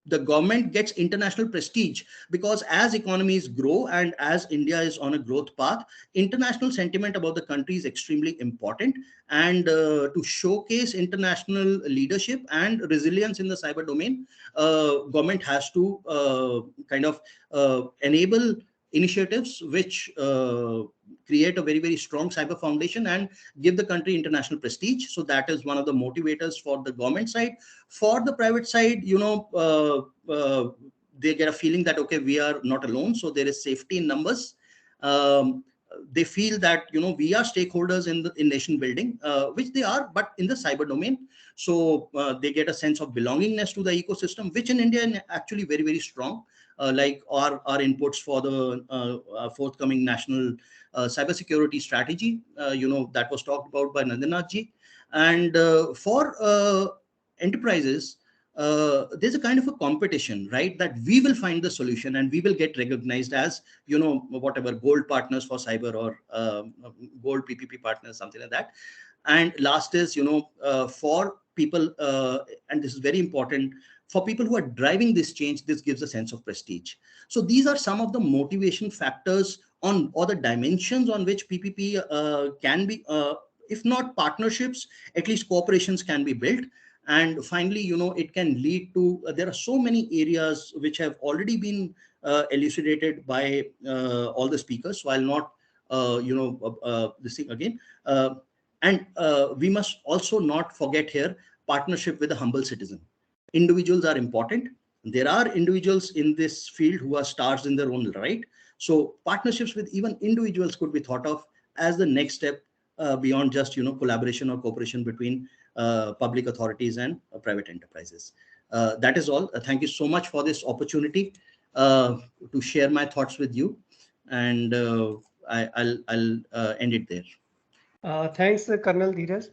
The government gets international prestige because as economies grow and as India is on a growth path, international sentiment about the country is extremely important. And to showcase international leadership and resilience in the cyber domain, government has to kind of enable initiatives which create a very strong cyber foundation and give the country international prestige. So that is one of the motivators for the government side. For the private side, they get a feeling that, okay, we are not alone, so there is safety in numbers. They feel that we are stakeholders in nation building, which they are, but in the cyber domain. So they get a sense of belongingness to the ecosystem, which in India is actually very strong. Like our inputs for the forthcoming national cybersecurity strategy, that was talked about by Narendranath ji. And for enterprises, there's a kind of a competition, right? That we will find the solution and we will get recognized as, whatever, gold partners for cyber or gold PPP partners, something like that. And last is, for people, and this is very important, for people who are driving this change, this gives a sense of prestige. So these are some of the motivation factors or the dimensions on which PPP can be, if not partnerships, at least cooperations can be built. And finally, it can lead to, there are so many areas which have already been elucidated by all the speakers. So I'll not, this thing again. And we must also not forget here partnership with the humble citizen. Individuals are important. There are individuals in this field who are stars in their own right. So partnerships with even individuals could be thought of as the next step beyond just collaboration or cooperation between public authorities and private enterprises. That is all. Thank you so much for this opportunity to share my thoughts with you, and I'll end it there. Thanks, Colonel Dheeraj.